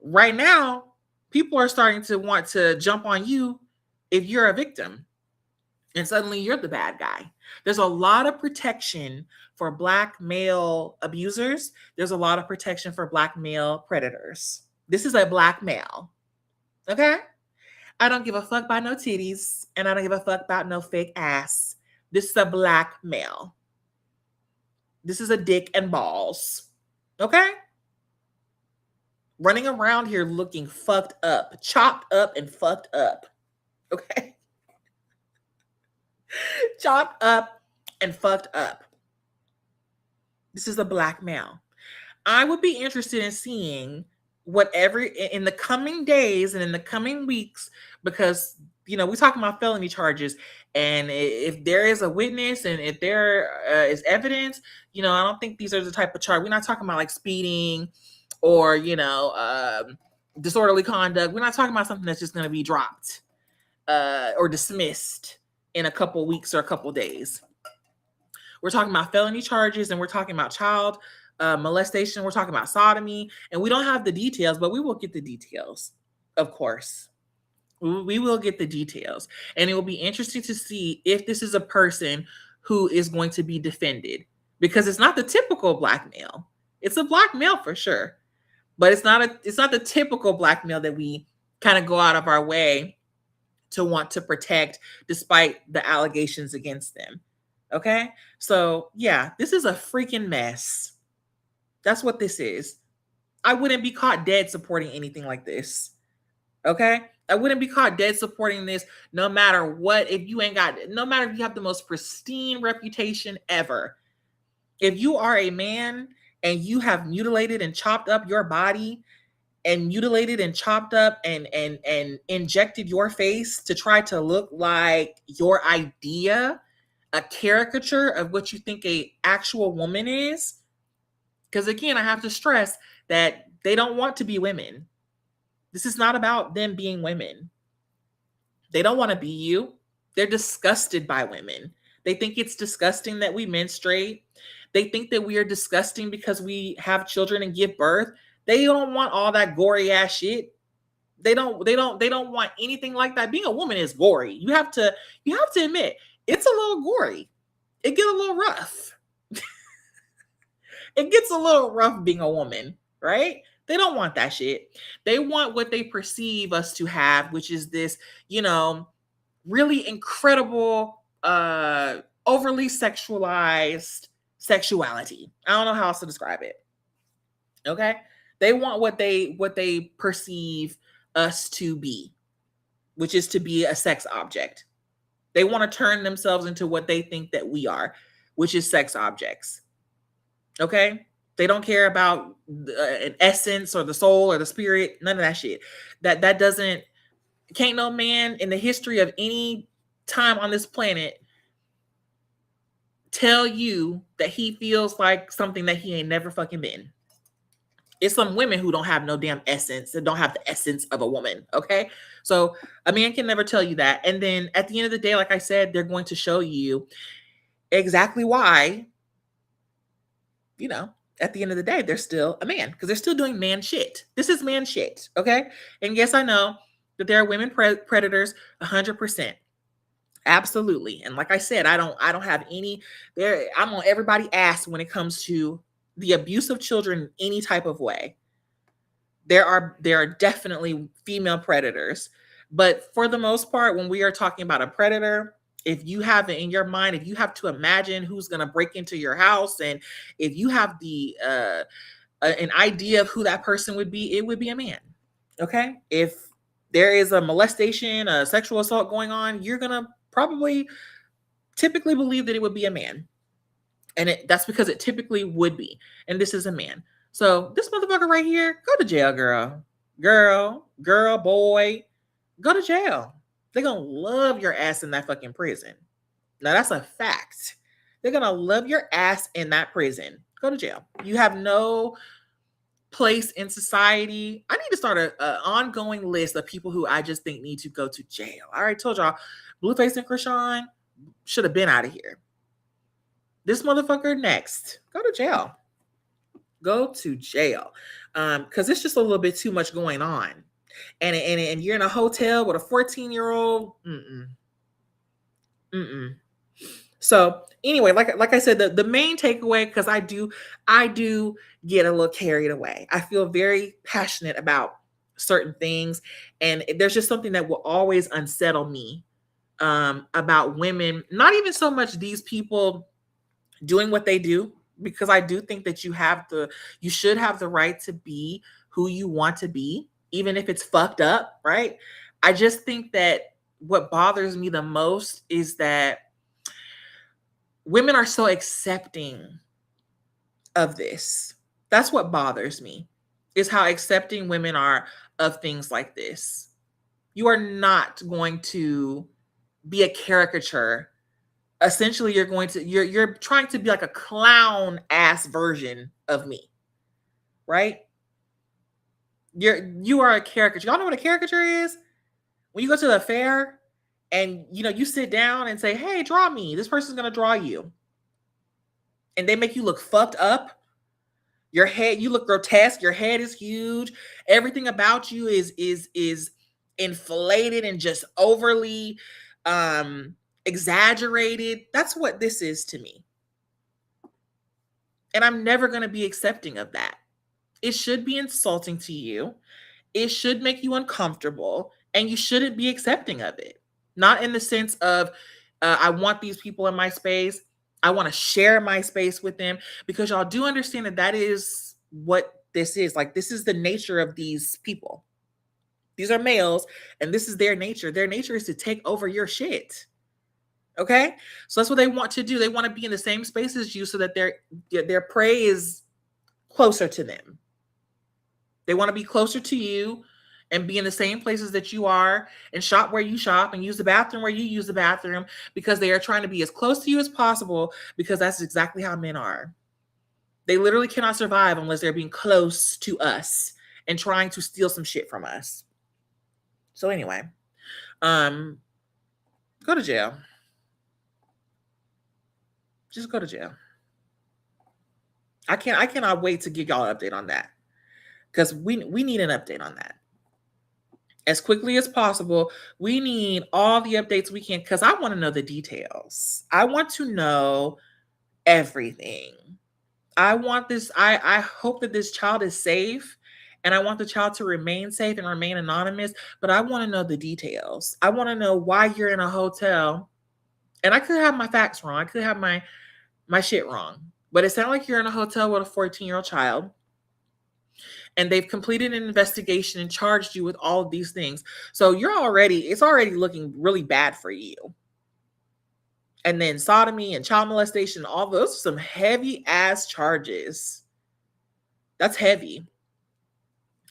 right now people are starting to want to jump on you if you're a victim. and suddenly you're the bad guy. There's a lot of protection for Black male abusers. There's a lot of protection for Black male predators. This is a Black male. Okay? I don't give a fuck about no titties, and I don't give a fuck about no fake ass. This is a Black male. This is a dick and balls. Okay? Running around here looking fucked up, chopped up and fucked up. Okay? Chopped up and fucked up. This is a Black male. I would be interested in seeing whatever in the coming days and in the coming weeks, because we're talking about felony charges, and if there is a witness and if there is evidence, I don't think these are the type of charge. We're not talking about like speeding or disorderly conduct. We're not talking about something that's just going to be dropped or dismissed in a couple weeks or a couple days. We're talking about felony charges, and we're talking about child molestation. We're talking about sodomy, and we don't have the details, but we will get the details, of course. We will get the details, and it will be interesting to see if this is a person who is going to be defended, because it's not the typical Black male. It's a Black male for sure, but it's not the typical Black male that we kind of go out of our way to want to protect, despite the allegations against them. Okay? So, yeah, this is a freaking mess. That's what this is. I wouldn't be caught dead supporting anything like this. Okay? I wouldn't be caught dead supporting this no matter what. No matter if you have the most pristine reputation ever. If you are a man and you have mutilated and chopped up your body and mutilated and chopped up and injected your face to try to look like your idea, a caricature of what you think a actual woman is. Because again, I have to stress that they don't want to be women. This is not about them being women. They don't want to be you. They're disgusted by women. They think it's disgusting that we menstruate. They think that we are disgusting because we have children and give birth. They don't want all that gory ass shit. They don't want anything like that. Being a woman is gory. You have to admit, it's a little gory. It gets a little rough. It gets a little rough being a woman, right? They don't want that shit. They want what they perceive us to have, which is this, really incredible, overly sexualized sexuality. I don't know how else to describe it. Okay? They want what they perceive us to be, which is to be a sex object. They want to turn themselves into what they think that we are, which is sex objects. Okay? They don't care about an essence or the soul or the spirit, none of that shit. Can't no man in the history of any time on this planet tell you that he feels like something that he ain't never fucking been. It's some women who don't have no damn essence, that don't have the essence of a woman, okay? So a man can never tell you that. And then at the end of the day, like I said, they're going to show you exactly why, at the end of the day, they're still a man, because they're still doing man shit. This is man shit, okay? And yes, I know that there are women predators, 100%. Absolutely. And like I said, I don't have any there. I'm on everybody's ass when it comes to the abuse of children in any type of way. There are definitely female predators, but for the most part, when we are talking about a predator, if you have it in your mind, if you have to imagine who's going to break into your house, and if you have the an idea of who that person would be, it would be a man. Okay? If there is a molestation, a sexual assault going on, you're going to probably typically believe that it would be a man. And that's because it typically would be. And this is a man. So this motherfucker right here, go to jail, girl. Girl, boy, go to jail. They're going to love your ass in that fucking prison. Now, that's a fact. They're going to love your ass in that prison. Go to jail. You have no place in society. I need to start an ongoing list of people who I just think need to go to jail. I already told y'all, Blueface and Krishan should have been out of here. This motherfucker next. Go to jail. Go to jail. Because it's just a little bit too much going on. And you're in a hotel with a 14-year-old. Mm-mm. So anyway, like I said, the main takeaway, because I do get a little carried away. I feel very passionate about certain things, and there's just something that will always unsettle me about women. Not even so much these people doing what they do, because I do think that you should have the right to be who you want to be, even if it's fucked up, right? I just think that what bothers me the most is that women are so accepting of this. That's what bothers me, is how accepting women are of things like this. You are not going to be a caricature. Essentially, you're trying to be like a clown ass version of me, right? You are a caricature. Y'all know what a caricature is? When you go to the fair and you sit down and say, "Hey, draw me." This person's gonna draw you, and they make you look fucked up. Your head, you look grotesque. Your head is huge. Everything about you is inflated and just overly exaggerated. That's what this is to me. And I'm never going to be accepting of that. It should be insulting to you. It should make you uncomfortable, and you shouldn't be accepting of it. Not in the sense of, I want these people in my space. I want to share my space with them, because y'all do understand that is what this is. Like, this is the nature of these people. These are males, and this is their nature. Their nature is to take over your shit. Okay? So that's what they want to do. They want to be in the same space as you so that their prey is closer to them. They want to be closer to you and be in the same places that you are, and shop where you shop, and use the bathroom where you use the bathroom, because they are trying to be as close to you as possible, because that's exactly how men are. They literally cannot survive unless they're being close to us and trying to steal some shit from us. So anyway, go to jail. Just go to jail. I cannot wait to give y'all an update on that, because we need an update on that as quickly as possible. We need all the updates we can, because I want to know the details. I want to know everything. I want this. I hope that this child is safe, and I want the child to remain safe and remain anonymous. But I want to know the details. I want to know why you're in a hotel. And I could have my facts wrong. I could have my shit wrong. But it sounded like you're in a hotel with a 14-year-old child, and they've completed an investigation and charged you with all of these things. So it's already looking really bad for you. And then sodomy and child molestation, all those are some heavy ass charges. That's heavy.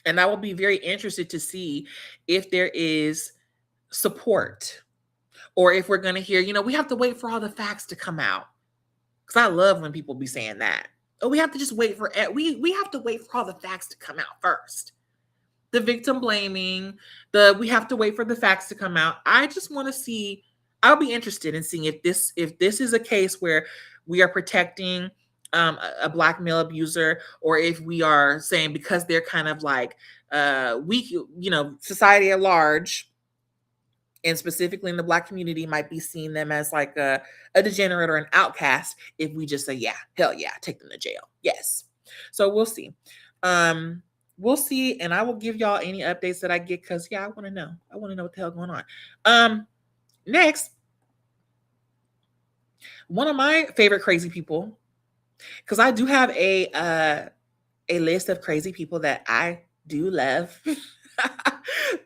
And I will be very interested to see if there is support, or if we're going to hear, we have to wait for all the facts to come out. Because I love when people be saying that. Oh, we have to just wait for we have to wait for all the facts to come out first. The victim blaming, we have to wait for the facts to come out. I just want to see. I'll be interested in seeing if this is a case where we are protecting a Black male abuser, or if we are saying, because they're kind of like weak, society at large, and specifically in the Black community, might be seeing them as like a degenerate or an outcast, if we just say, yeah, hell yeah, take them to jail. Yes. So we'll see. We'll see, and I will give y'all any updates that I get, because I want to know. I want to know what the hell going on. Next, one of my favorite crazy people, because I do have a list of crazy people that I do love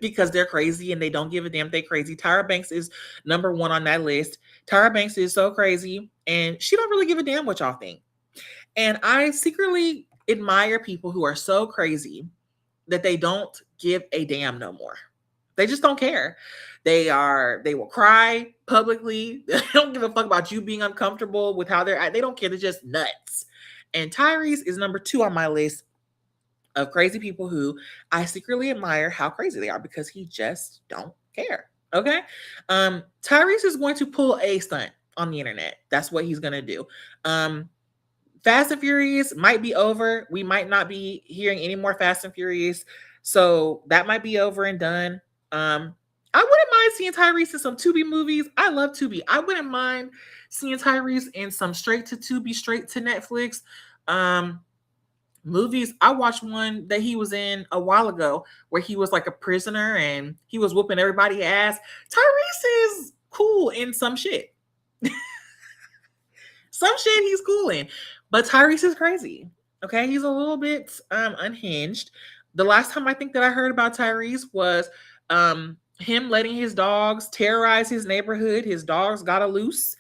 because they're crazy and they don't give a damn they're crazy. Tyra Banks is number one on that list. Tyra Banks is so crazy, and she don't really give a damn what y'all think. And I secretly admire people who are so crazy that they don't give a damn no more. They just don't care. They will cry publicly. They don't give a fuck about you being uncomfortable with how they don't care. They're just nuts. And Tyrese is number 2 on my list of crazy people who I secretly admire how crazy they are, because he just don't care. Okay. Tyrese is going to pull a stunt on the internet. That's what he's going to do. Fast and Furious might be over. We might not be hearing any more Fast and Furious. So that might be over and done. I wouldn't mind seeing Tyrese in some Tubi movies. I love Tubi. I wouldn't mind seeing Tyrese in some straight to Tubi, straight to Netflix movies. I watched one that he was in a while ago where he was like a prisoner and he was whooping everybody's ass. Tyrese is cool in some shit. Some shit he's cool in. But Tyrese is crazy. Okay, he's a little bit unhinged. The last time I think that I heard about Tyrese was him letting his dogs terrorize his neighborhood. His dogs got a loose.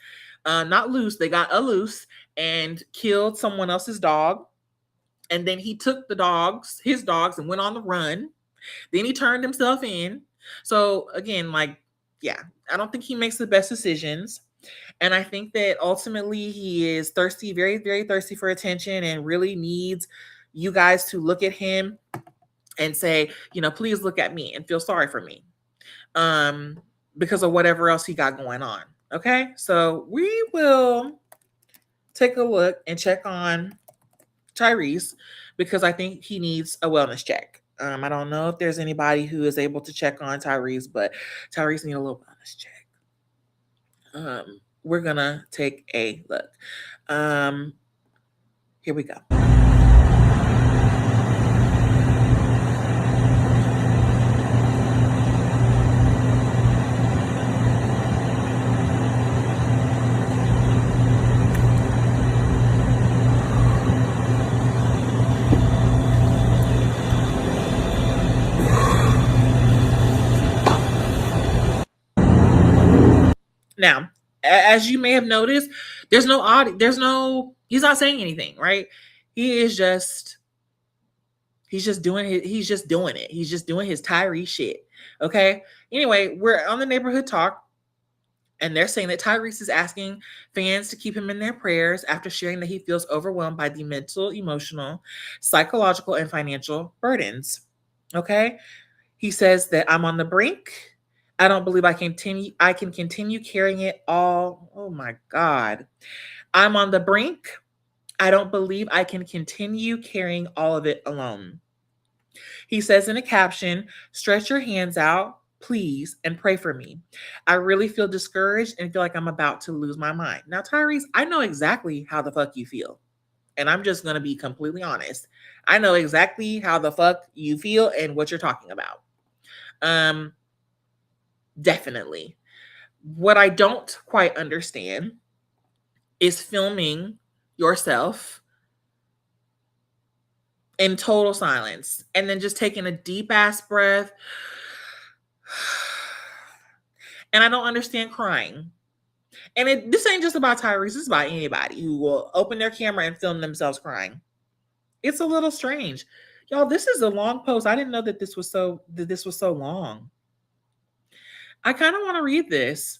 Not loose, they got a loose and killed someone else's dog. And then he took his dogs, and went on the run. Then he turned himself in. So again, like, yeah, I don't think he makes the best decisions. And I think that ultimately he is thirsty, very, very thirsty for attention, and really needs you guys to look at him and say, please look at me and feel sorry for me. Because of whatever else he got going on. Okay. So we will take a look and check on Tyrese because I think he needs a wellness check. I don't know if there's anybody who is able to check on Tyrese, but Tyrese needs a little wellness check. We're gonna take a look. Here we go. Now, as you may have noticed, there's no audio, he's not saying anything, right? He's just doing it. He's just doing his Tyrese shit. Okay. Anyway, we're on the neighborhood talk, and they're saying that Tyrese is asking fans to keep him in their prayers after sharing that he feels overwhelmed by the mental, emotional, psychological, and financial burdens. Okay. He says that I'm on the brink. I don't believe I can continue carrying it all. Oh my God. I'm on the brink. I don't believe I can continue carrying all of it alone. He says in a caption, stretch your hands out, please, and pray for me. I really feel discouraged and feel like I'm about to lose my mind. Now, Tyrese, I know exactly how the fuck you feel. And I'm just going to be completely honest. I know exactly how the fuck you feel and what you're talking about. Definitely. What I don't quite understand is filming yourself in total silence and then just taking a deep ass breath. And I don't understand crying. And this ain't just about Tyrese, this is about anybody who will open their camera and film themselves crying. It's a little strange. Y'all, this is a long post. I didn't know that this was so long. I kind of want to read this.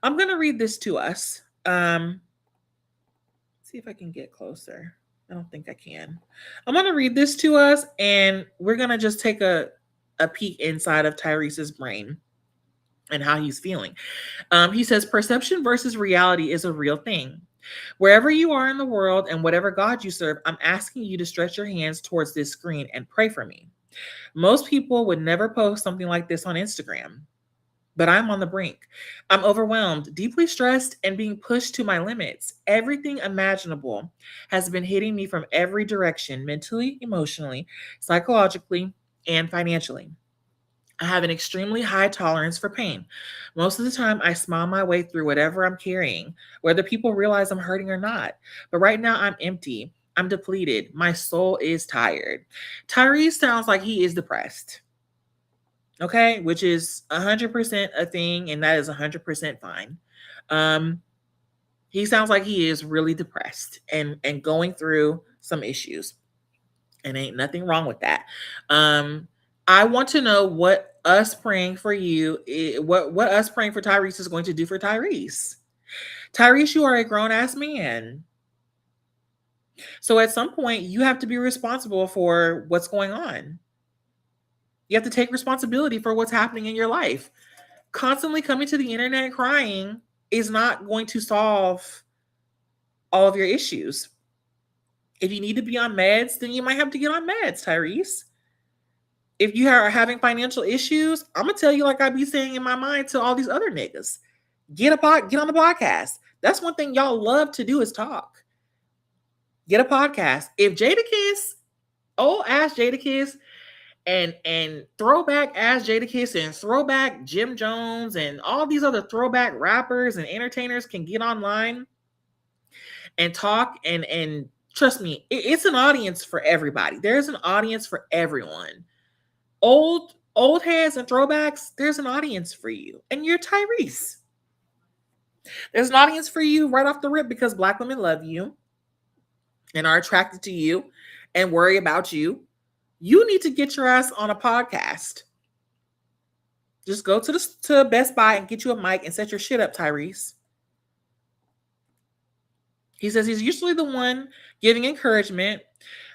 I'm going to read this to us. See if I can get closer. I don't think I can. I'm going to read this to us, and we're going to just take a peek inside of Tyrese's brain and how he's feeling. He says, perception versus reality is a real thing. Wherever you are in the world and whatever God you serve, I'm asking you to stretch your hands towards this screen and pray for me. Most people would never post something like this on Instagram. But I'm on the brink. I'm overwhelmed, deeply stressed, and being pushed to my limits. Everything imaginable has been hitting me from every direction, mentally, emotionally, psychologically, and financially. I have an extremely high tolerance for pain. Most of the time, I smile my way through whatever I'm carrying, whether people realize I'm hurting or not. But right now, I'm empty. I'm depleted. My soul is tired. Tyrese sounds like he is depressed. Okay, which is 100% a thing, and that is 100% fine. He sounds like he is really depressed and going through some issues, and ain't nothing wrong with that. I want to know what us praying for you, what us praying for Tyrese is going to do for Tyrese. Tyrese, you are a grown-ass man. So at some point, you have to be responsible for what's going on. You have to take responsibility for what's happening in your life. Constantly coming to the internet crying is not going to solve all of your issues. If you need to be on meds, then you might have to get on meds, Tyrese. if you are having financial issues, I'm gonna tell you like I be saying in my mind to all these other niggas, get on the podcast. That's one thing y'all love to do is talk. Get a podcast. If Jadakiss, old ass Jadakiss, and throwback ass Jadakiss and throwback Jim Jones and all these other throwback rappers and entertainers can get online and talk and trust me, it's an audience for everybody. There's an audience for everyone. Old heads and throwbacks, there's an audience for you. And you're Tyrese. There's an audience for you right off the rip because Black women love you and are attracted to you and worry about you. You need to get your ass on a podcast. Just go to Best Buy and get you a mic and set your shit up, Tyrese. He says he's usually the one giving encouragement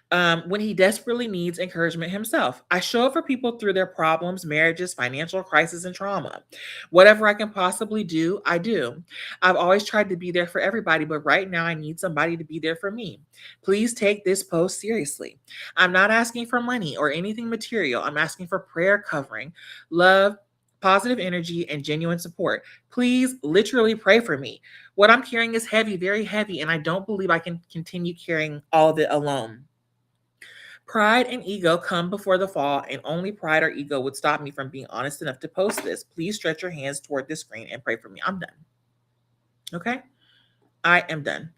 when he desperately needs encouragement himself. I show up for people through their problems, marriages, financial crisis, and trauma. Whatever I can possibly do, I do. I've always tried to be there for everybody, but right now I need somebody to be there for me. Please take this post seriously. I'm not asking for money or anything material. I'm asking for prayer covering, love, positive energy, and genuine support. Please literally pray for me. What I'm carrying is heavy, very heavy, and I don't believe I can continue carrying all of it alone. Pride and ego come before the fall, and only pride or ego would stop me from being honest enough to post this. Please stretch your hands toward this screen and pray for me. I'm done. Okay? I am done.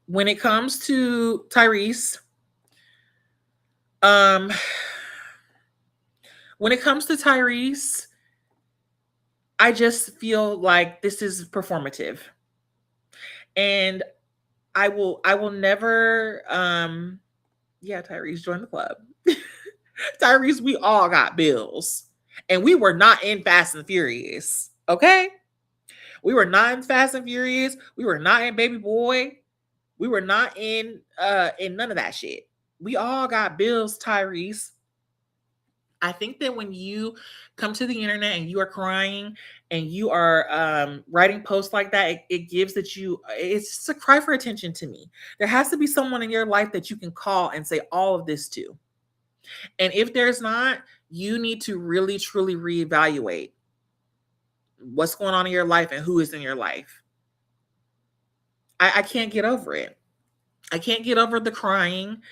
When it comes to Tyrese, I just feel like this is performative. And I will never Tyrese, join the club. Tyrese, we all got bills. And we were not in Fast and Furious. Okay? We were not in Fast and Furious. We were not in Baby Boy. We were not in none of that shit. We all got bills, Tyrese. I think that when you come to the internet and you are crying and you are writing posts like that, it gives that it's just a cry for attention to me. There has to be someone in your life that you can call and say all of this to. And if there's not, you need to really, truly reevaluate what's going on in your life and who is in your life. I can't get over it. I can't get over the crying.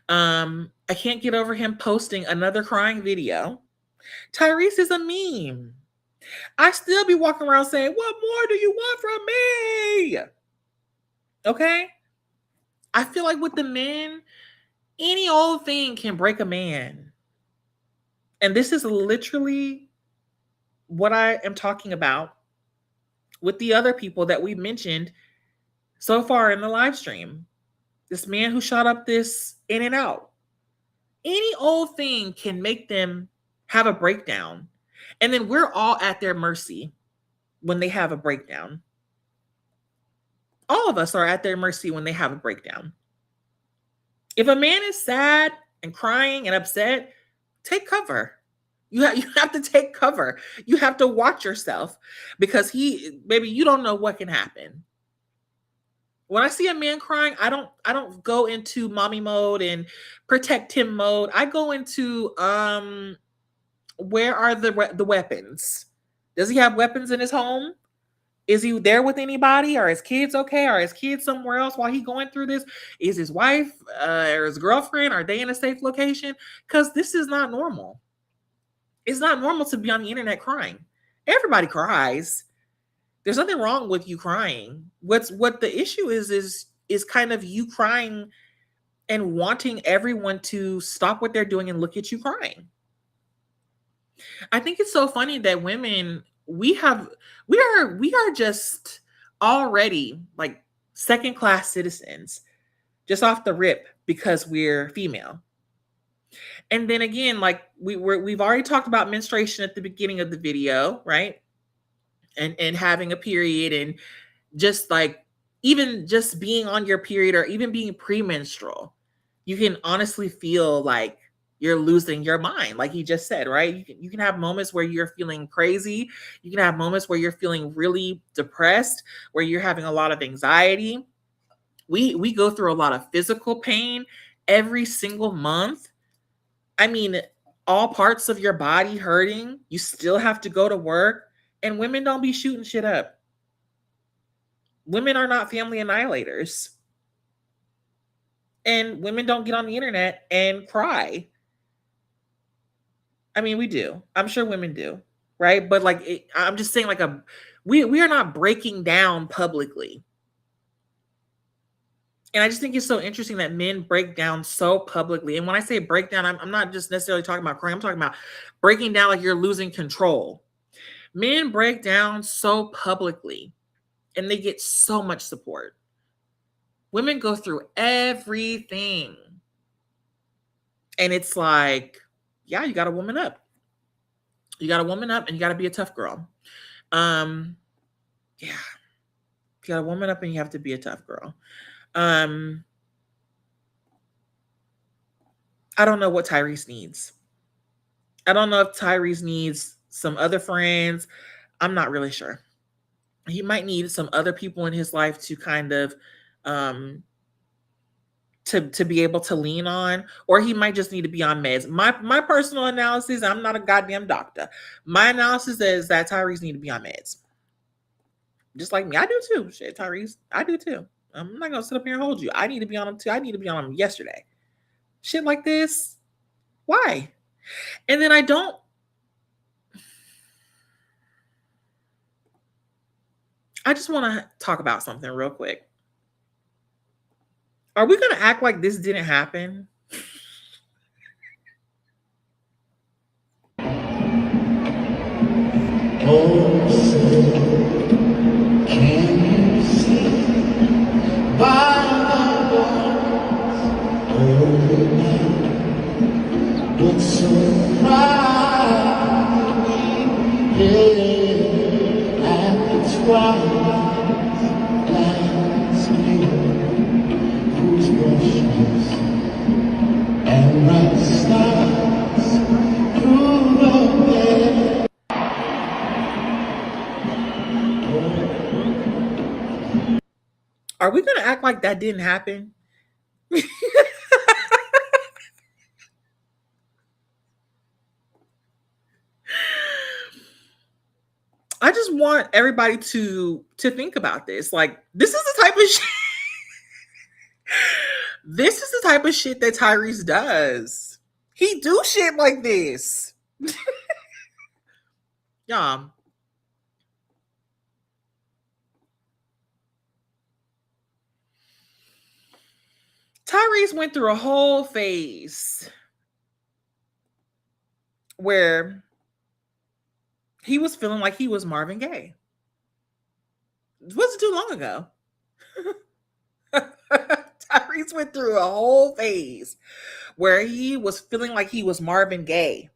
I can't get over him posting another crying video. Tyrese is a meme. I still be walking around saying, what more do you want from me? Okay? I feel like with the men, any old thing can break a man. And this is literally what I am talking about with the other people that we mentioned so far in the live stream. This man who shot up this In and Out. Any old thing can make them have a breakdown. And then we're all at their mercy when they have a breakdown. All of us are at their mercy when they have a breakdown. If a man is sad and crying and upset, take cover. You have to take cover. You have to watch yourself because baby, you don't know what can happen. When I see a man crying, I don't go into mommy mode and protect him mode. I go into where are the weapons? Does he have weapons in his home? Is he there with anybody? Are his kids okay? Are his kids somewhere else while he's going through this? Is his wife or his girlfriend, are they in a safe location? Because this is not normal. It's not normal to be on the internet crying. Everybody cries. There's nothing wrong with you crying. What the issue is kind of you crying and wanting everyone to stop what they're doing and look at you crying. I think it's so funny that women, we are just already like second-class citizens just off the rip because we're female. And then again, like we've already talked about menstruation at the beginning of the video, right? And having a period and just like even just being on your period or even being premenstrual, you can honestly feel like you're losing your mind. Like he just said, right? You can have moments where you're feeling crazy. You can have moments where you're feeling really depressed, where you're having a lot of anxiety. We go through a lot of physical pain every single month. I mean, all parts of your body hurting, you still have to go to work, and women don't be shooting shit up. Women are not family annihilators. And women don't get on the internet and cry. I mean, we do. I'm sure women do, right? But like, I'm just saying, like, we are not breaking down publicly. And I just think it's so interesting that men break down so publicly. And when I say breakdown, I'm not just necessarily talking about crying. I'm talking about breaking down like you're losing control. Men break down so publicly, and they get so much support. Women go through everything. And it's like, yeah, you got to woman up. You got to woman up, and you got to be a tough girl. Yeah. You got to woman up, and you have to be a tough girl. I don't know what Tyrese needs. I don't know if Tyrese needs some other friends. I'm not really sure. He might need some other people in his life to kind of to be able to lean on, or he might just need to be on meds. My personal analysis, I'm not a goddamn doctor. My analysis is that Tyrese need to be on meds. Just like me. I do too. Shit, Tyrese. I do too. I'm not gonna sit up here and hold you. I need to be on them too. I need to be on them yesterday. Shit like this. Why? And then I just want to talk about something real quick. Are we going to act like this didn't happen? Can you see by what's so right here at the twilight's view, whose brushes and bright stars through the bed. Are we going to act like that didn't happen? I just want everybody to think about this. Like, this is the type of shit. This is the type of shit that Tyrese does. He do shit like this. Yeah. Tyrese went through a whole phase where he was feeling like he was Marvin Gaye. It wasn't too long ago. Tyrese went through a whole phase where he was feeling like he was Marvin Gaye.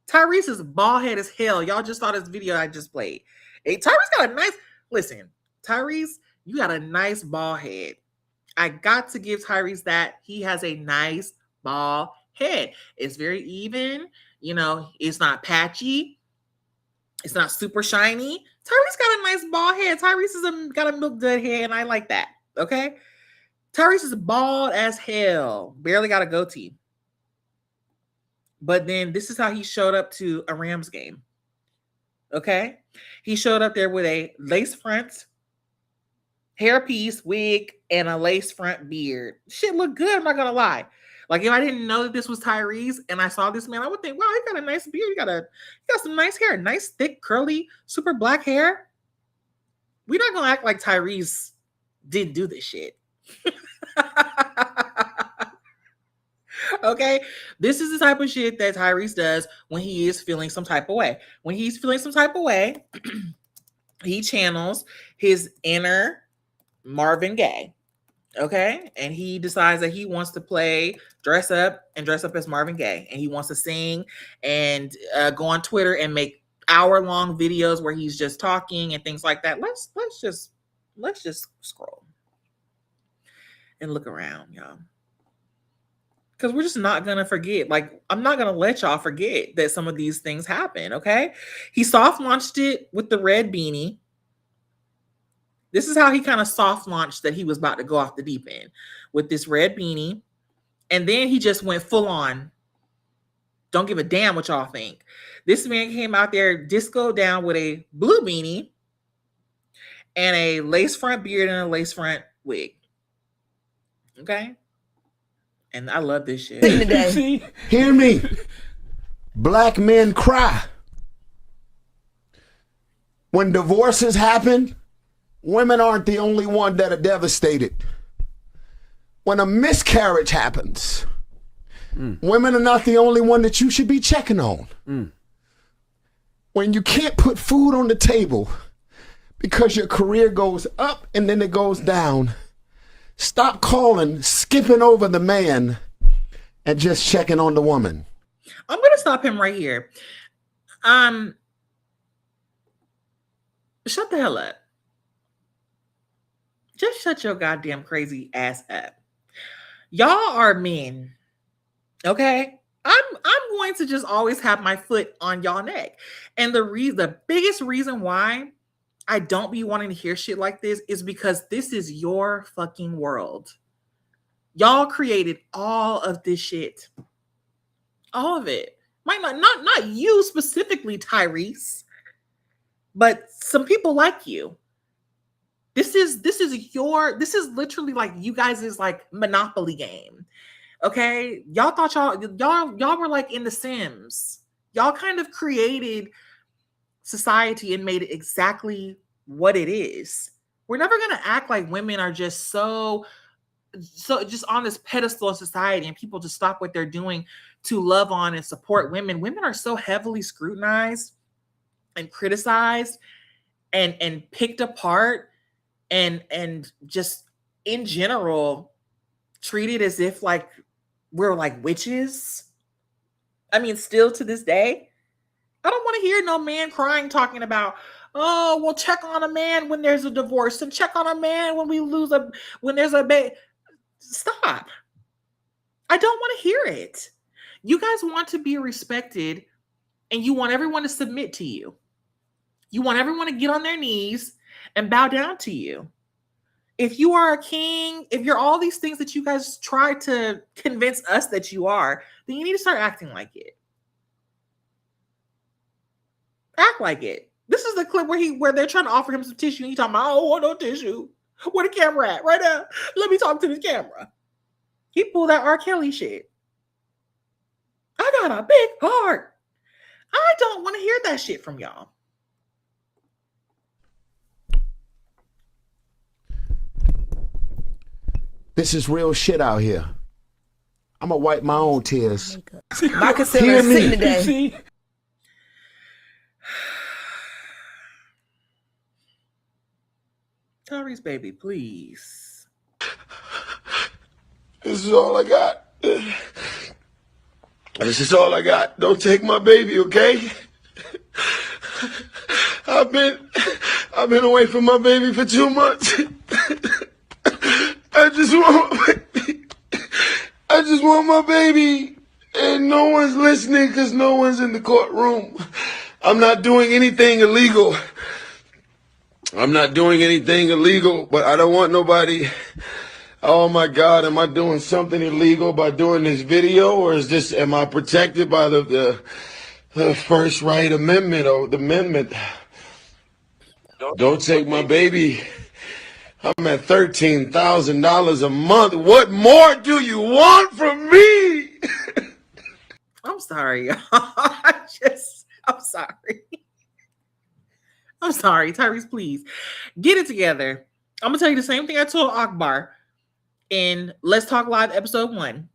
Tyrese is bald head as hell. Y'all just saw this video I just played. Hey, Tyrese got a nice, listen, Tyrese, you got a nice bald head. I got to give Tyrese that. He has a nice bald head. It's very even. You know, it's not patchy. It's not super shiny. Tyrese got a nice bald head. Tyrese got a milk dud head, and I like that. Okay? Tyrese is bald as hell. Barely got a goatee. But then this is how he showed up to a Rams game. Okay? He showed up there with a lace front, hairpiece, wig, and a lace front beard. Shit looked good, I'm not gonna lie. Like, if I didn't know that this was Tyrese and I saw this man, I would think, wow, he got a nice beard. He got some nice hair. Nice, thick, curly, super black hair. We're not gonna act like Tyrese didn't do this shit. Okay? This is the type of shit that Tyrese does when he is feeling some type of way. When he's feeling some type of way, he channels his inner Marvin Gaye. Okay? And he decides that he wants to dress up as Marvin Gaye. And he wants to sing and go on Twitter and make hour-long videos where he's just talking and things like that. Let's just scroll and look around, y'all. Because we're just not going to forget. Like, I'm not going to let y'all forget that some of these things happen, okay? He soft launched it with the red beanie. This is how he kind of soft launched that he was about to go off the deep end with this red beanie. And then he just went full on Don't give a damn what y'all think. This man came out there disco down with a blue beanie and a lace front beard and a lace front wig. Okay? And I love this shit. Hear me. Black men cry. When divorces happen, women aren't the only one that are devastated. When a miscarriage happens, women are not the only one that you should be checking on. When you can't put food on the table because your career goes up and then it goes down, stop calling, skipping over the man, and just checking on the woman. I'm going to stop him right here. Shut the hell up. Just shut your goddamn crazy ass up. Y'all are men. Okay? I'm going to just always have my foot on y'all neck. And the biggest reason why I don't be wanting to hear shit like this is because this is your fucking world. Y'all created all of this shit. All of it. Might not you specifically, Tyrese, but some people like you. This is literally like you guys' like Monopoly game. Okay? Y'all thought y'all were like in The Sims. Y'all kind of created society and made it exactly what it is. We're never going to act like women are just so just on this pedestal in society and people just stop what they're doing to love on and support women. Women are so heavily scrutinized and criticized and picked apart and just in general treated as if like we're like witches. I mean, still to this day, I don't want to hear no man crying talking about, oh, we'll check on a man when there's a divorce and check on a man when there's a baby. Stop. I don't want to hear it. You guys want to be respected and you want everyone to submit to you. You want everyone to get on their knees and bow down to you. If you are a king, if you're all these things that you guys try to convince us that you are, then you need to start acting like it. Act like it. This is the clip where they're trying to offer him some tissue and he's talking about, I don't want no tissue. Where the camera at? Right now. Let me talk to this camera. He pulled that R. Kelly shit. I got a big heart. I don't want to hear that shit from y'all. This is real shit out here. I'm gonna wipe my own tears. My concealer is sitting today. Tyrese, baby, please. This is all I got. This is all I got. Don't take my baby, okay? I've been away from my baby for 2 months. I just want my baby, and no one's listening because no one's in the courtroom. I'm not doing anything illegal. But I don't want nobody. Oh my God, am I doing something illegal by doing this video, or am I protected by the First Right Amendment or the amendment? Don't take my baby. I'm at $13,000 a month. What more do you want from me? I'm sorry, y'all. I'm sorry. I'm sorry. Tyrese, please get it together. I'm going to tell you the same thing I told Akbar in Let's Talk Live episode 1.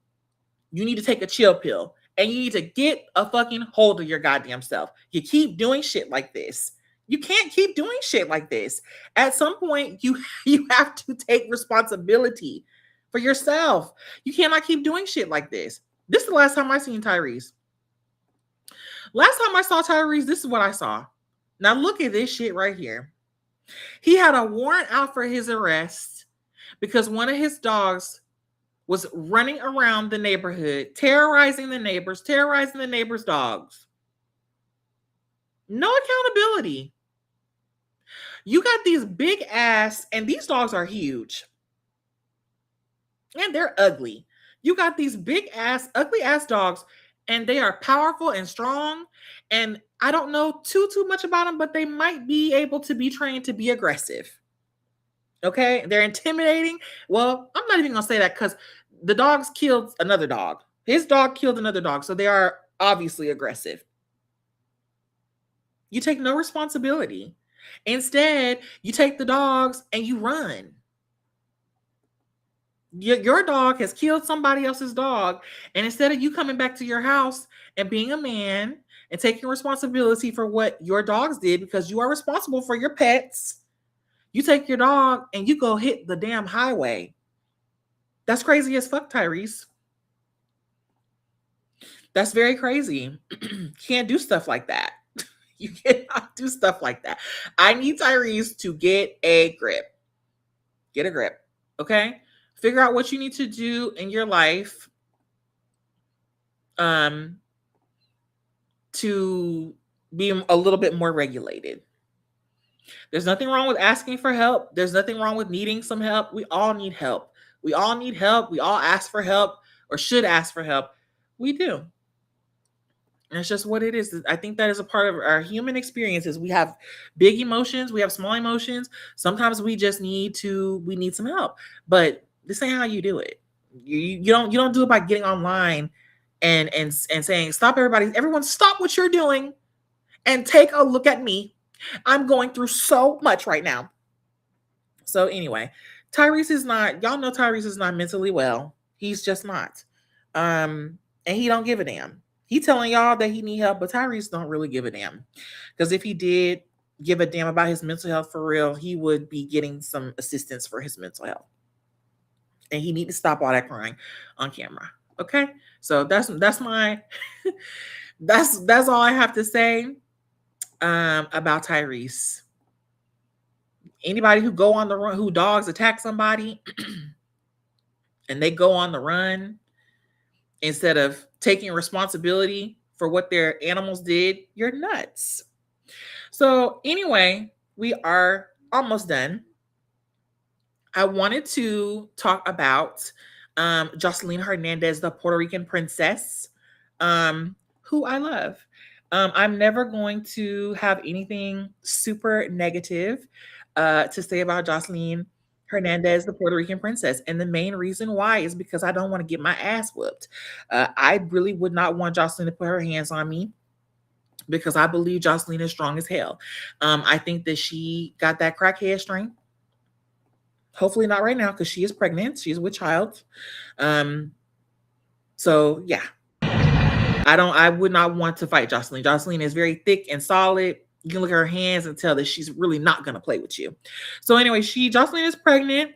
You need to take a chill pill and you need to get a fucking hold of your goddamn self. You keep doing shit like this. You can't keep doing shit like this. At some point, you have to take responsibility for yourself. You cannot keep doing shit like this. This is the last time I seen Tyrese. Last time I saw Tyrese, this is what I saw. Now look at this shit right here. He had a warrant out for his arrest because one of his dogs was running around the neighborhood, terrorizing the neighbors' dogs. No accountability. You got these big ass, and these dogs are huge. And they're ugly. You got these big ass, ugly ass dogs, and they are powerful and strong. And I don't know too much about them, but they might be able to be trained to be aggressive. Okay, they're intimidating. Well, I'm not even gonna say that because the dogs killed another dog. His dog killed another dog, so they are obviously aggressive. You take no responsibility. Instead, you take the dogs and you run. Your dog has killed somebody else's dog, and instead of you coming back to your house and being a man and taking responsibility for what your dogs did, because you are responsible for your pets, you take your dog and you go hit the damn highway. That's crazy as fuck, Tyrese. That's very crazy. Can't do stuff like that. You cannot do stuff like that. I need Tyrese to get a grip. Get a grip. Okay? Figure out what you need to do in your life to be a little bit more regulated. There's nothing wrong with asking for help. There's nothing wrong with needing some help. We all need help. We all need help. We all ask for help or should ask for help. We do. And it's just what it is. I think that is a part of our human experiences. We have big emotions. We have small emotions. Sometimes we just need some help. But this ain't how you do it. You don't do it by getting online and saying, stop everyone stop what you're doing and take a look at me. I'm going through so much right now. So anyway, Tyrese is not mentally well. He's just not. And he don't give a damn. He telling y'all that he need help, but Tyrese don't really give a damn. Because if he did give a damn about his mental health for real, he would be getting some assistance for his mental health. And he need to stop all that crying on camera. Okay? So that's my that's all I have to say about Tyrese. Anybody who go on the run, who dogs attack somebody and they go on the run instead of taking responsibility for what their animals did, you're nuts. So anyway, we are almost done. I wanted to talk about Joseline Hernandez, the Puerto Rican princess, who I love. I'm never going to have anything super negative to say about Joseline Hernandez, the Puerto Rican princess. And the main reason why is because I don't want to get my ass whooped. I really would not want Joseline to put her hands on me because I believe Joseline is strong as hell. I think that she got that crackhead strength. Hopefully not right now because she is pregnant. She's with child. So yeah. I would not want to fight Joseline. Joseline is very thick and solid. You can look at her hands and tell that she's really not going to play with you. So anyway, Joseline is pregnant.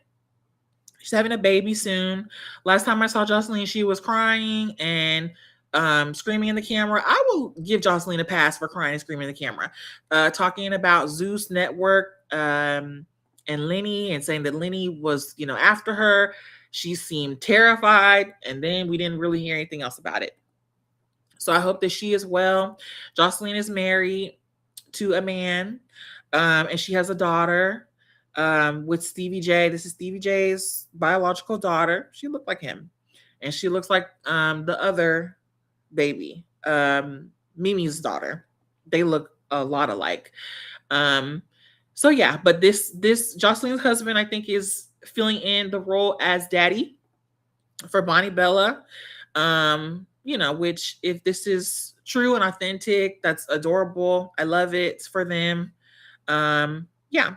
She's having a baby soon. Last time I saw Joseline, she was crying and screaming in the camera. I will give Joseline a pass for crying and screaming in the camera. Talking about Zeus Network and Lenny and saying that Lenny was, after her. She seemed terrified. And then we didn't really hear anything else about it. So I hope that she is well. Joseline is married to a man, and she has a daughter with Stevie J. This is Stevie J's biological daughter. She looked like him, and she looks like the other baby, Mimi's daughter. They look a lot alike. So yeah, but this Joseline's husband, I think, is filling in the role as daddy for Bonnie Bella. Which if this is true and authentic, that's adorable. I love it for them. Yeah.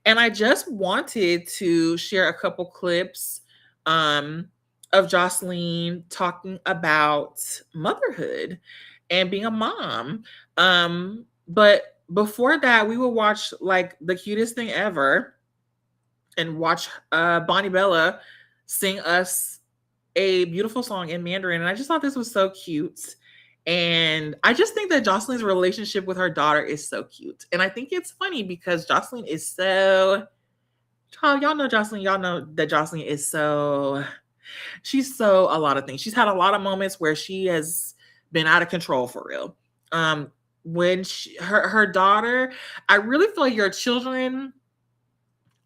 And I just wanted to share a couple clips of Joseline talking about motherhood and being a mom. But before that, we will watch like the cutest thing ever and watch Bonnie Bella sing us a beautiful song in Mandarin. And I just thought this was so cute. And I just think that Joseline's relationship with her daughter is so cute. And I think it's funny because Joseline is so, y'all know Joseline, y'all know that Joseline is she's so a lot of things. She's had a lot of moments where she has been out of control for real. When her daughter, I really feel like your children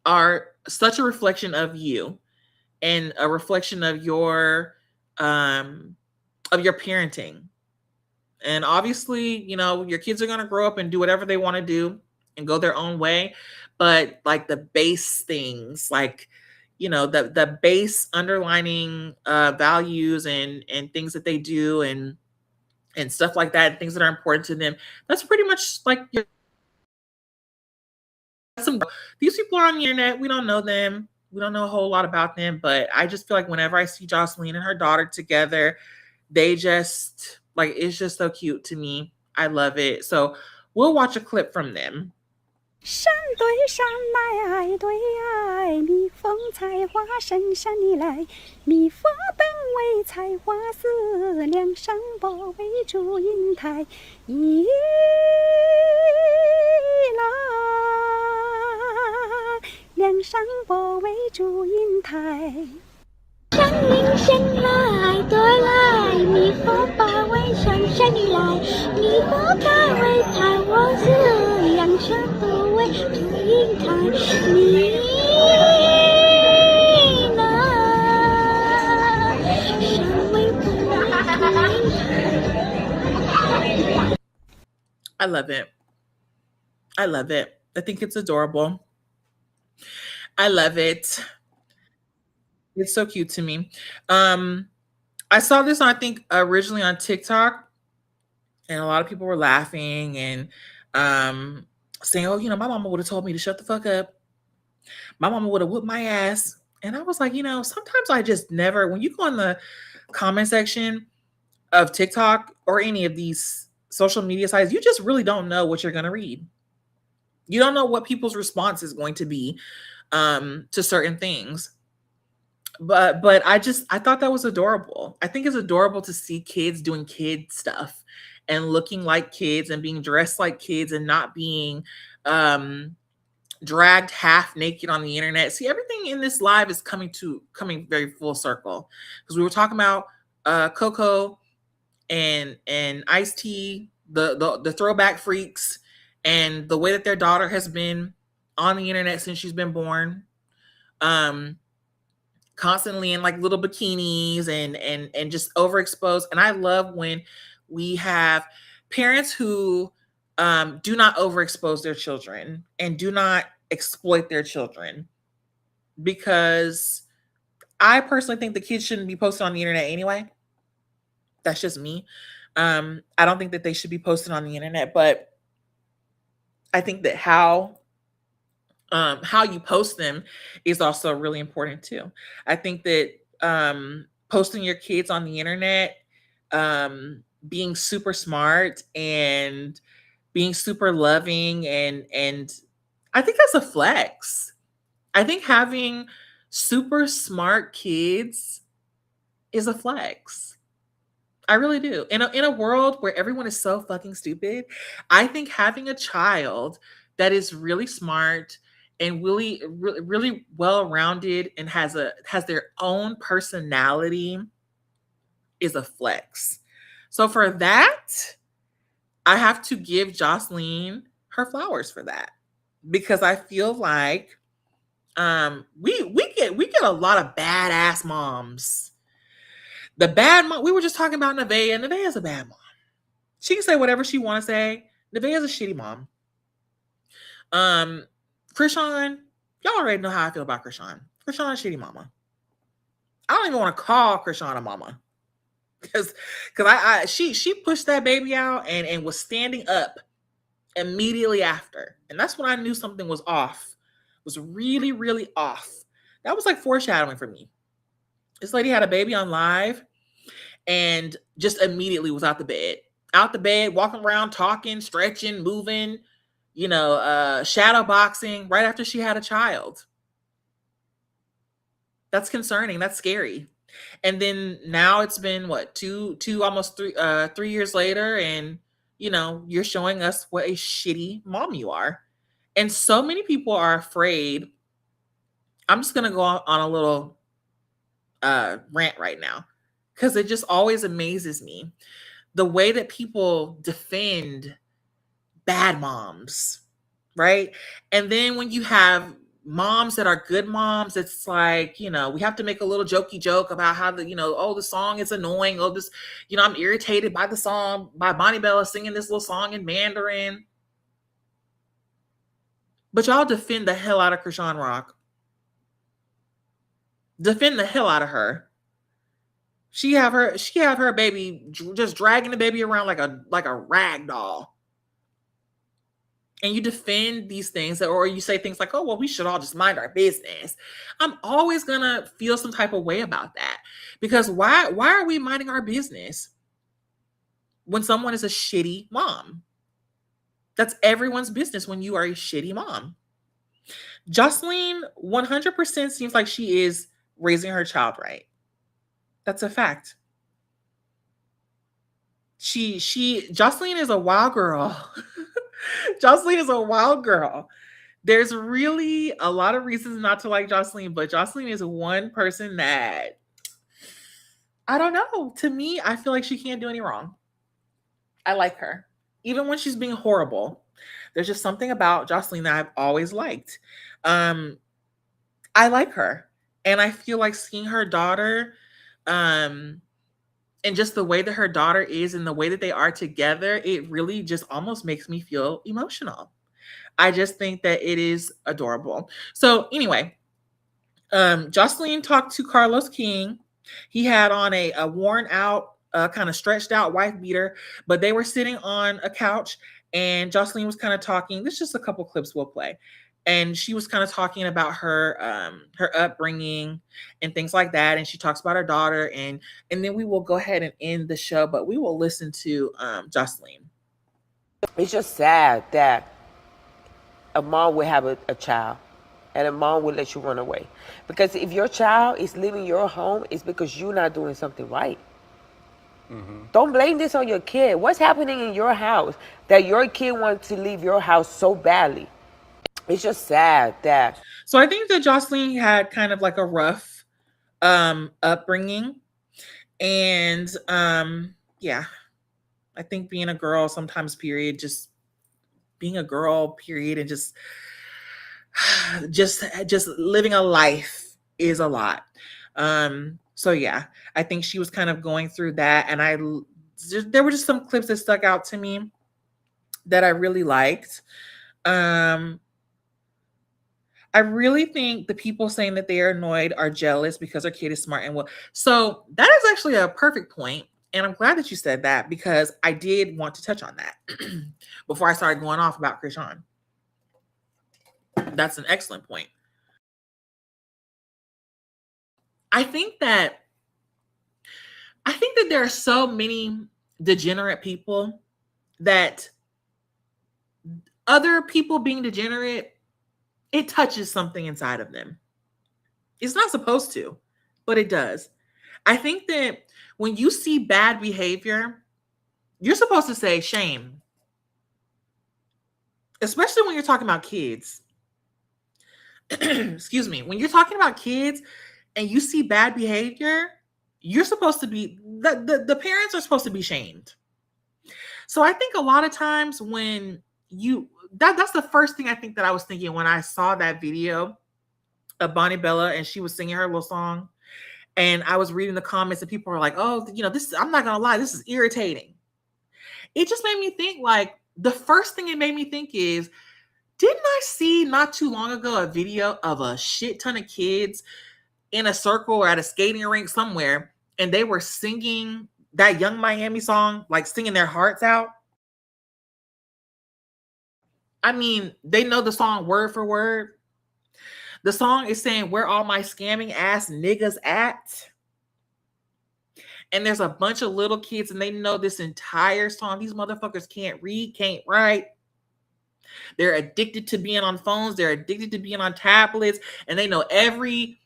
are such a reflection of you. And a reflection of your parenting. And obviously, you know, your kids are going to grow up and do whatever they want to do and go their own way. But like the base things, like, you know, the base underlining values and things that they do and stuff like that, things that are important to them. That's pretty much like these people are on the internet. We don't know them. We don't know a whole lot about them, but I just feel like whenever I see Joseline and her daughter together, they just like, it's just so cute to me. I love it. So we'll watch a clip from them. 山对山来，爱对爱，蜜蜂采花深山里来，蜜蜂本为采花丝，梁山伯为祝英台，一来，梁山伯为祝英台。山林深来对来，蜜蜂把为深山里来，蜜蜂把为采花丝，梁山伯为祝英台，你来，山为不为祝英台。 I love it. I love it. I think it's adorable. I love it. It's so cute to me. I saw this, I think, originally on TikTok, and a lot of people were laughing and saying, "Oh, you know, my mama would have told me to shut the fuck up. My mama would have whooped my ass." And I was like, you know, sometimes I just never, when you go in the comment section of TikTok or any of these social media sites, you just really don't know what you're going to read. You don't know what people's response is going to be to certain things. But I thought that was adorable. I think it's adorable to see kids doing kid stuff and looking like kids and being dressed like kids and not being dragged half naked on the internet. See, everything in this live is coming very full circle, because we were talking about Coco and Ice-T, the throwback freaks, and the way that their daughter has been on the internet since she's been born. Constantly in like little bikinis and just overexposed. And I love when we have parents who do not overexpose their children and do not exploit their children, because I personally think the kids shouldn't be posted on the internet anyway. That's just me. I don't think that they should be posted on the internet, but I think that how you post them is also really important too. I think that posting your kids on the internet, being super smart and being super loving, and I think that's a flex. I think having super smart kids is a flex. I really do. In a world where everyone is so fucking stupid, I think having a child that is really smart and really well-rounded and has their own personality is a flex. So for that, I have to give Joseline her flowers for that, because I feel like we get a lot of badass moms. The bad mom, we were just talking about Nevaeh. Nevaeh's a bad mom. She can say whatever she want to say. Nevaeh's a shitty mom. Krishan, y'all already know how I feel about Krishan. Krishan is shitty mama. I don't even want to call Krishan a mama, because she pushed that baby out and was standing up immediately after, and that's when I knew something was off. It was really, really off. That was like foreshadowing for me. This lady had a baby on live and just immediately was out the bed, walking around, talking, stretching, moving, shadow boxing right after she had a child. That's concerning. That's scary. And then now it's been what, almost 3 years later, and you're showing us what a shitty mom you are. And so many people are afraid. I'm just gonna go on a little rant right now, because it just always amazes me the way that people defend bad moms, right? And then when you have moms that are good moms, it's like, you know, we have to make a little jokey joke about how the, you know, oh, the song is annoying. Oh, this, you know, I'm irritated by the song, by Bonnie Bella singing this little song in Mandarin. But y'all defend the hell out of Krishan Rock. Defend the hell out of her. She have her baby just dragging the baby around like a rag doll. And you defend these things, or you say things like, oh, well, we should all just mind our business. I'm always going to feel some type of way about that. Because why are we minding our business when someone is a shitty mom? That's everyone's business when you are a shitty mom. Joseline 100% seems like she is raising her child right. That's a fact. Joseline is a wild girl. Joseline is a wild girl. There's really a lot of reasons not to like Joseline, but Joseline is one person that, I don't know. To me, I feel like she can't do any wrong. I like her. Even when she's being horrible, there's just something about Joseline that I've always liked. I like her. And I feel like seeing her daughter, and just the way that her daughter is and the way that they are together, it really just almost makes me feel emotional. I just think that it is adorable. So anyway, Joseline talked to Carlos King. He had on a worn out, kind of stretched out wife beater, but they were sitting on a couch and Joseline was kind of talking. This is just a couple clips we'll play. And she was kind of talking about her her upbringing and things like that. And she talks about her daughter. And then we will go ahead and end the show, but we will listen to Joseline. It's just sad that a mom would have a child and a mom would let you run away. Because if your child is leaving your home, it's because you're not doing something right. Mm-hmm. Don't blame this on your kid. What's happening in your house that your kid wants to leave your house so badly? It's just sad that. So I think that Joseline had kind of like a rough upbringing. And yeah, I think being a girl sometimes, period, just being a girl, period, and just living a life is a lot. So yeah, I think she was kind of going through that. And there were just some clips that stuck out to me that I really liked. I really think the people saying that they are annoyed are jealous because their kid is smart and well. So that is actually a perfect point. And I'm glad that you said that because I did want to touch on that before I started going off about Krishan. That's an excellent point. I think that there are so many degenerate people that other people being degenerate, it touches something inside of them. It's not supposed to, but it does. I think that when you see bad behavior, you're supposed to say shame. Especially when you're talking about kids. Excuse me. When you're talking about kids and you see bad behavior, you're supposed to be, the parents are supposed to be shamed. So I think a lot of times when that's the first thing I think that I was thinking when I saw that video of Bonnie Bella and she was singing her little song. And I was reading the comments and people were like, oh, you know, this, I'm not going to lie, this is irritating. It just made me think, like, the first thing it made me think is, didn't I see not too long ago a video of a shit ton of kids in a circle or at a skating rink somewhere, and they were singing that Young Miami song, like singing their hearts out? I mean, they know the song word for word. The song is saying, where all my scamming ass niggas at? And there's a bunch of little kids and they know this entire song. These motherfuckers can't read, can't write. They're addicted to being on phones. They're addicted to being on tablets. And they know every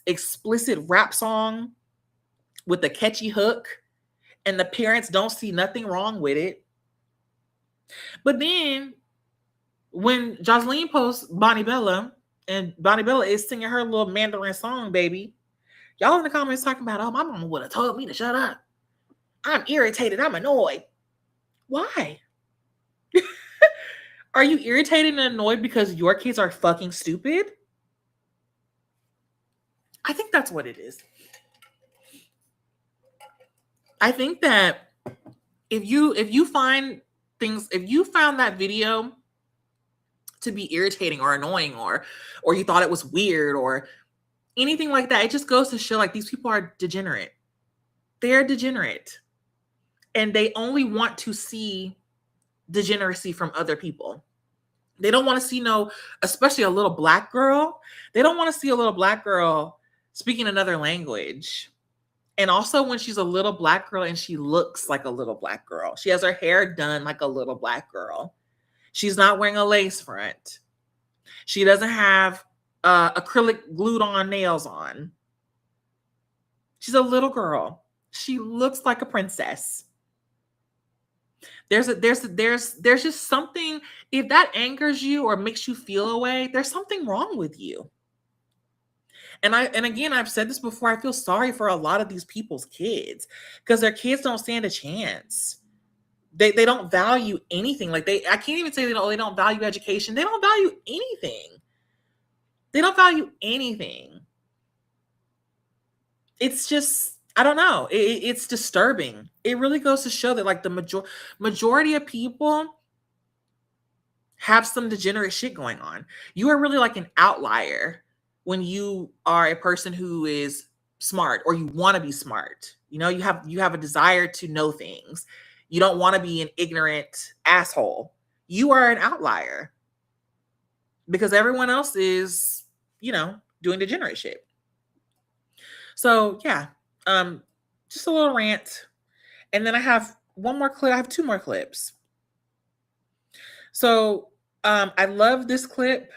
explicit rap song with a catchy hook. And the parents don't see nothing wrong with it. But then when Joseline posts Bonnie Bella, and Bonnie Bella is singing her little Mandarin song, baby, y'all in the comments talking about, oh, my mama would have told me to shut up. I'm irritated. I'm annoyed. Why? Are you irritated and annoyed because your kids are fucking stupid? I think that's what it is. I think that if you find things, if you found that video to be irritating or annoying, or you thought it was weird or anything like that, it just goes to show like these people are degenerate. They're degenerate. And they only want to see degeneracy from other people. They don't want to see especially a little black girl. They don't want to see a little black girl speaking another language. And also when she's a little black girl and she looks like a little black girl. She has her hair done like a little black girl. She's not wearing a lace front. She doesn't have acrylic glued on nails on. She's a little girl. She looks like a princess. There's just something, if that angers you or makes you feel a way, there's something wrong with you. And again, I've said this before, I feel sorry for a lot of these people's kids because their kids don't stand a chance. They don't value anything. Like I can't even say they don't value education. They don't value anything. They don't value anything. It's just, I don't know. It's disturbing. It really goes to show that like the majority of people have some degenerate shit going on. You are really like an outlier when you are a person who is smart or you want to be smart. You know, you have a desire to know things. You don't want to be an ignorant asshole. You are an outlier because everyone else is, doing degenerate shit. So yeah, just a little rant. And then I have one more clip. I have two more clips. So I love this clip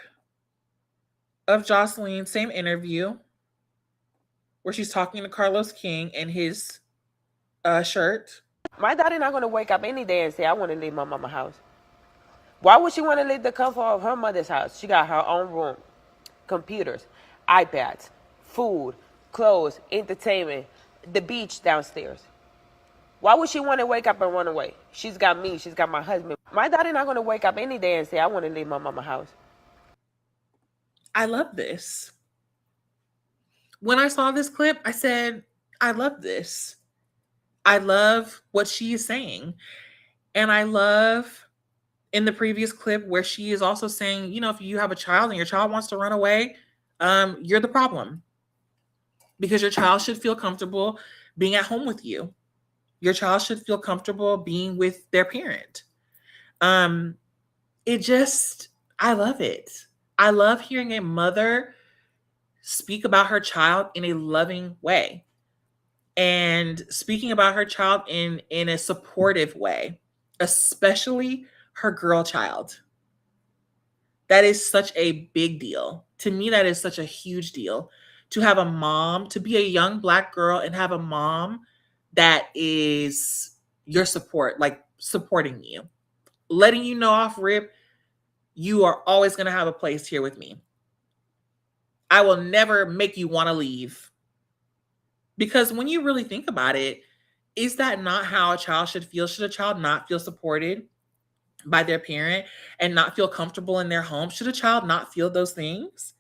of Joseline, same interview, where she's talking to Carlos King in his shirt. My daughter not going to wake up any day and say, I want to leave my mama's house. Why would she want to leave the comfort of her mother's house? She got her own room, computers, iPads, food, clothes, entertainment, the beach downstairs. Why would she want to wake up and run away? She's got me. She's got my husband. My daughter not going to wake up any day and say, I want to leave my mama's house. I love this. When I saw this clip, I said, I love this. I love what she is saying. And I love in the previous clip where she is also saying, if you have a child and your child wants to run away, you're the problem. Because your child should feel comfortable being at home with you. Your child should feel comfortable being with their parent. I love it. I love hearing a mother speak about her child in a loving way and speaking about her child in a supportive way, especially her girl child. That is such a big deal. To me, that is such a huge deal. To have a mom, to be a young Black girl and have a mom that is your support, like supporting you, letting you know off rip, you are always going to have a place here with me. I will never make you want to leave. Because when you really think about it, is that not how a child should feel? Should a child not feel supported by their parent and not feel comfortable in their home? Should a child not feel those things?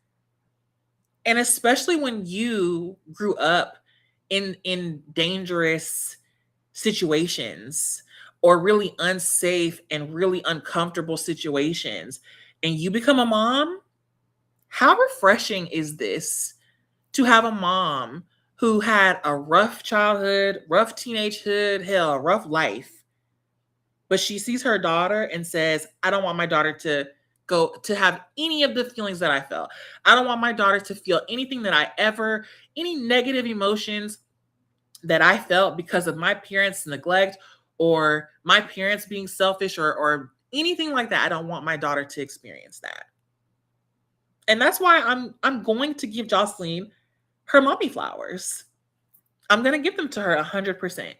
And especially when you grew up in dangerous situations or really unsafe and really uncomfortable situations, and you become a mom, how refreshing is this to have a mom who had a rough childhood, rough teenagehood, hell, rough life, but she sees her daughter and says, I don't want my daughter to have any of the feelings that I felt. I don't want my daughter to feel anything any negative emotions that I felt because of my parents' neglect or my parents being selfish or anything like that. I don't want my daughter to experience that. And that's why I'm going to give Joseline her mommy flowers. I'm going to give them to her 100%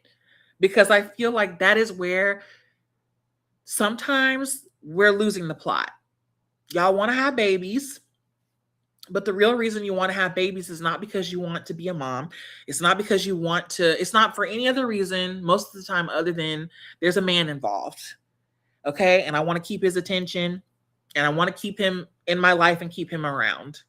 because I feel like that is where sometimes we're losing the plot. Y'all want to have babies, but the real reason you want to have babies is not because you want to be a mom. It's not because it's not for any other reason most of the time other than there's a man involved. Okay. And I want to keep his attention and I want to keep him in my life and keep him around.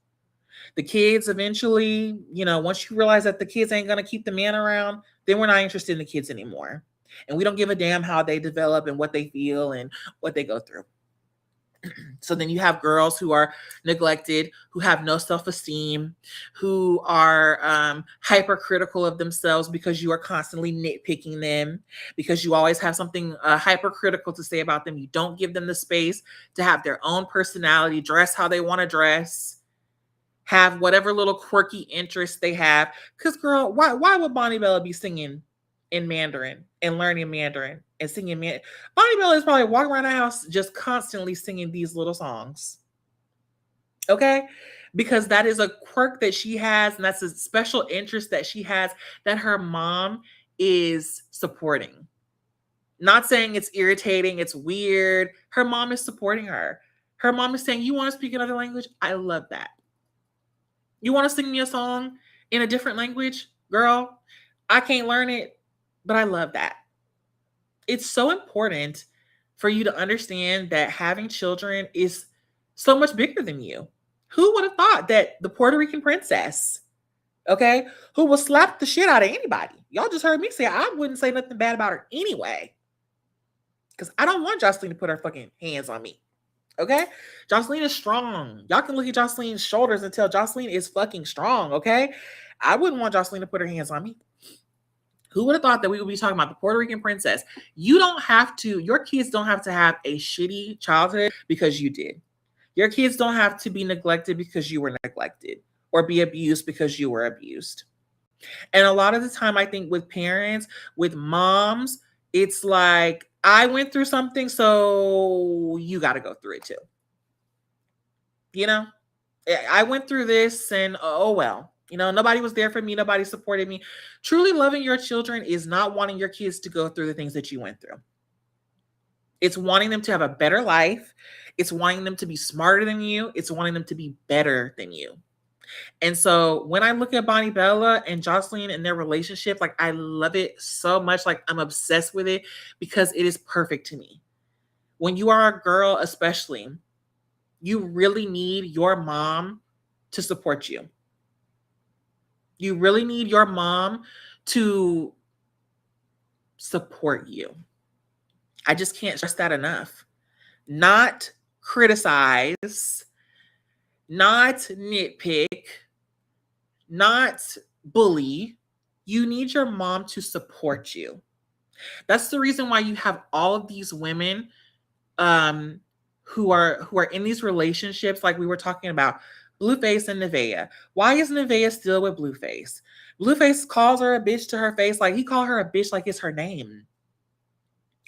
The kids eventually, once you realize that the kids ain't going to keep the man around, then we're not interested in the kids anymore. And we don't give a damn how they develop and what they feel and what they go through. So then you have girls who are neglected, who have no self-esteem, who are hypercritical of themselves because you are constantly nitpicking them, because you always have something hypercritical to say about them. You don't give them the space to have their own personality, dress how they want to dress, have whatever little quirky interests they have. Because, girl, why would Bonnie Bella be singing in Mandarin and learning Mandarin and singing Mandarin? Bonnie Bella is probably walking around the house just constantly singing these little songs. Okay? Because that is a quirk that she has, and that's a special interest that she has that her mom is supporting. Not saying it's irritating, it's weird. Her mom is supporting her. Her mom is saying, you want to speak another language? I love that. You want to sing me a song in a different language? Girl, I can't learn it, but I love that. It's so important for you to understand that having children is so much bigger than you. Who would have thought that the Puerto Rican princess, okay, who will slap the shit out of anybody? Y'all just heard me say I wouldn't say nothing bad about her anyway. Because I don't want Joseline to put her fucking hands on me. Okay? Joseline is strong. Y'all can look at Joseline's shoulders and tell Joseline is fucking strong, okay? I wouldn't want Joseline to put her hands on me. Who would have thought that we would be talking about the Puerto Rican princess? Your kids don't have to have a shitty childhood because you did. Your kids don't have to be neglected because you were neglected or be abused because you were abused. And a lot of the time, I think with parents, with moms, it's like, I went through something, so you got to go through it too. I went through this and oh well. Nobody was there for me. Nobody supported me. Truly loving your children is not wanting your kids to go through the things that you went through. It's wanting them to have a better life. It's wanting them to be smarter than you. It's wanting them to be better than you. And so when I look at Bonnie Bella and Joseline and their relationship, like I love it so much. Like I'm obsessed with it because it is perfect to me. When you are a girl, especially, you really need your mom to support you. You really need your mom to support you. I just can't stress that enough. Not criticize, not nitpick, not bully. You need your mom to support you. That's the reason why you have all of these women who are in these relationships like we were talking about, Blueface and Nevaeh. Why is Nevaeh still with Blueface? Blueface calls her a bitch to her face. Like he called her a bitch like it's her name.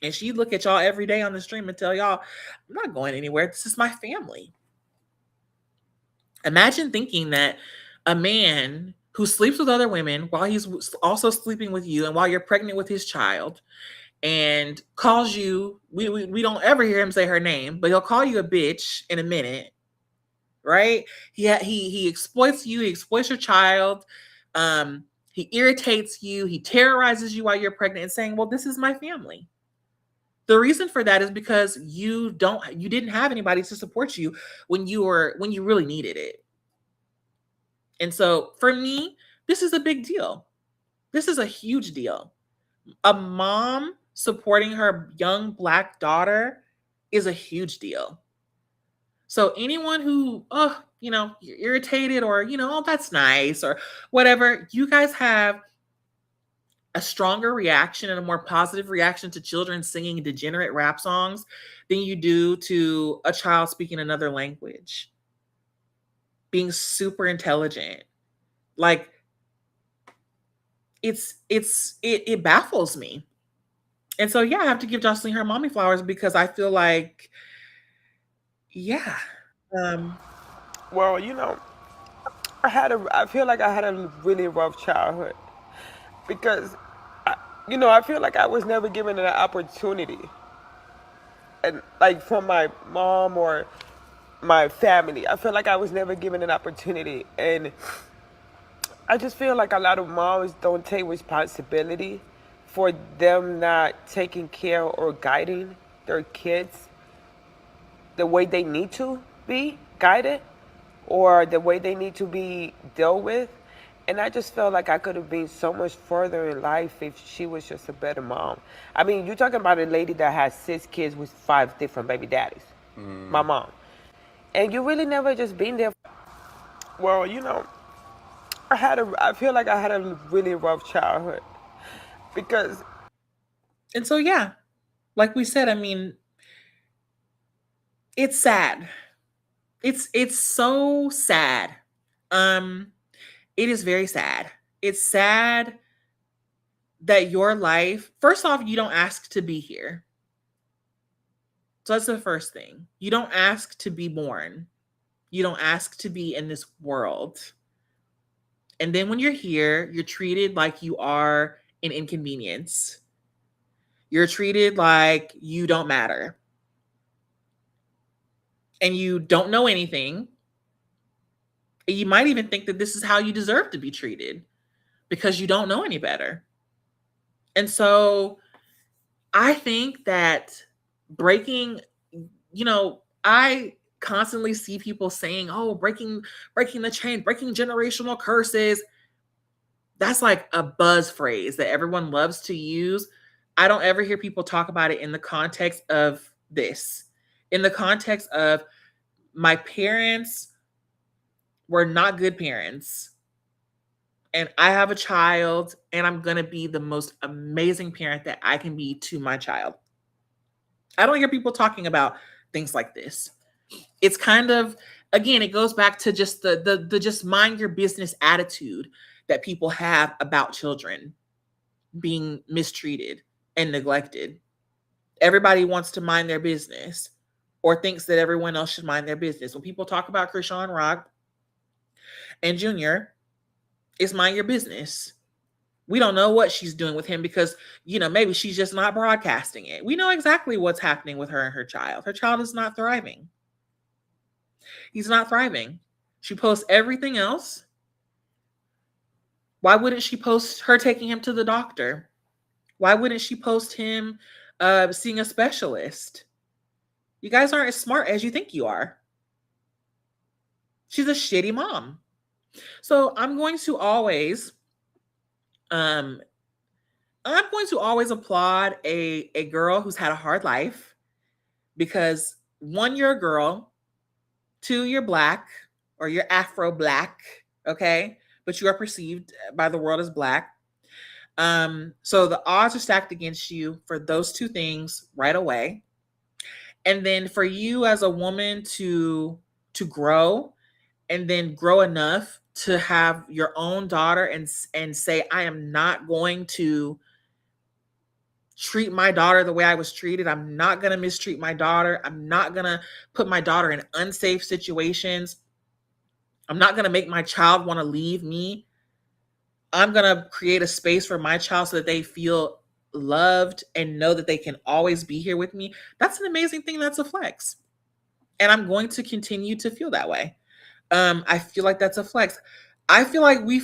And she look at y'all every day on the stream and tell y'all, I'm not going anywhere. This is my family. Imagine thinking that a man who sleeps with other women while he's also sleeping with you and while you're pregnant with his child and calls you, we don't ever hear him say her name, but he'll call you a bitch in a minute, right? He exploits you. He exploits your child. He irritates you. He terrorizes you while you're pregnant and saying, well, this is my family. The reason for that is because you didn't have anybody to support you when you really needed it. And so for me, this is a big deal. This is a huge deal. A mom supporting her young Black daughter is a huge deal. So anyone who, you're irritated or, oh, that's nice or whatever, you guys have a stronger reaction and a more positive reaction to children singing degenerate rap songs than you do to a child speaking another language, being super intelligent. Like it baffles me. And so, yeah, I have to give Joseline her mommy flowers because I feel like, yeah. Well, I feel like I had a really rough childhood because, I feel like I was never given an opportunity, and like from my mom or my family, I feel like I was never given an opportunity, and I just feel like a lot of moms don't take responsibility for them not taking care or guiding their kids the way they need to be guided or the way they need to be dealt with. And I just felt like I could have been so much further in life if she was just a better mom. I mean, you're talking about a lady that has 6 kids with 5 different baby daddies. My mom. And you really never just been there. Well, you know, I feel like I had a really rough childhood because. And so, yeah, like we said, I mean, it's sad. It's so sad. It is very sad. It's sad that your life, first off, you don't ask to be here. So that's the first thing. You don't ask to be born. You don't ask to be in this world. And then when you're here, you're treated like you are an inconvenience. You're treated like you don't matter. And you don't know anything. And you might even think that this is how you deserve to be treated because you don't know any better. And so I think that breaking, you know, I constantly see people saying, oh, breaking the chain, breaking generational curses. That's like a buzz phrase that everyone loves to use. I don't ever hear people talk about it in the context of this, in the context of my parents were not good parents. And I have a child, and I'm going to be the most amazing parent that I can be to my child. I don't hear people talking about things like this. It's kind of, again, it goes back to just the just mind your business attitude that people have about children being mistreated and neglected. Everybody wants to mind their business or thinks that everyone else should mind their business. When people talk about Krishan Rock and Junior, it's mind your business. We don't know what she's doing with him because, you know, maybe she's just not broadcasting it. We know exactly what's happening with her and her child. Her child is not thriving. He's not thriving. She posts everything else. Why wouldn't she post her taking him to the doctor? Why wouldn't she post him seeing a specialist? You guys aren't as smart as you think you are. She's a shitty mom. So I'm going to always applaud a girl who's had a hard life because 1, you're a girl, 2, you're Black or you're Afro-Black, okay? But you are perceived by the world as Black. So the odds are stacked against you for those 2 things right away. And then for you as a woman to grow and then grow enough to have your own daughter and say, I am not going to treat my daughter the way I was treated. I'm not going to mistreat my daughter. I'm not going to put my daughter in unsafe situations. I'm not going to make my child want to leave me. I'm going to create a space for my child so that they feel loved and know that they can always be here with me. That's an amazing thing. That's a flex. And I'm going to continue to feel that way. I feel like that's a flex. I feel like we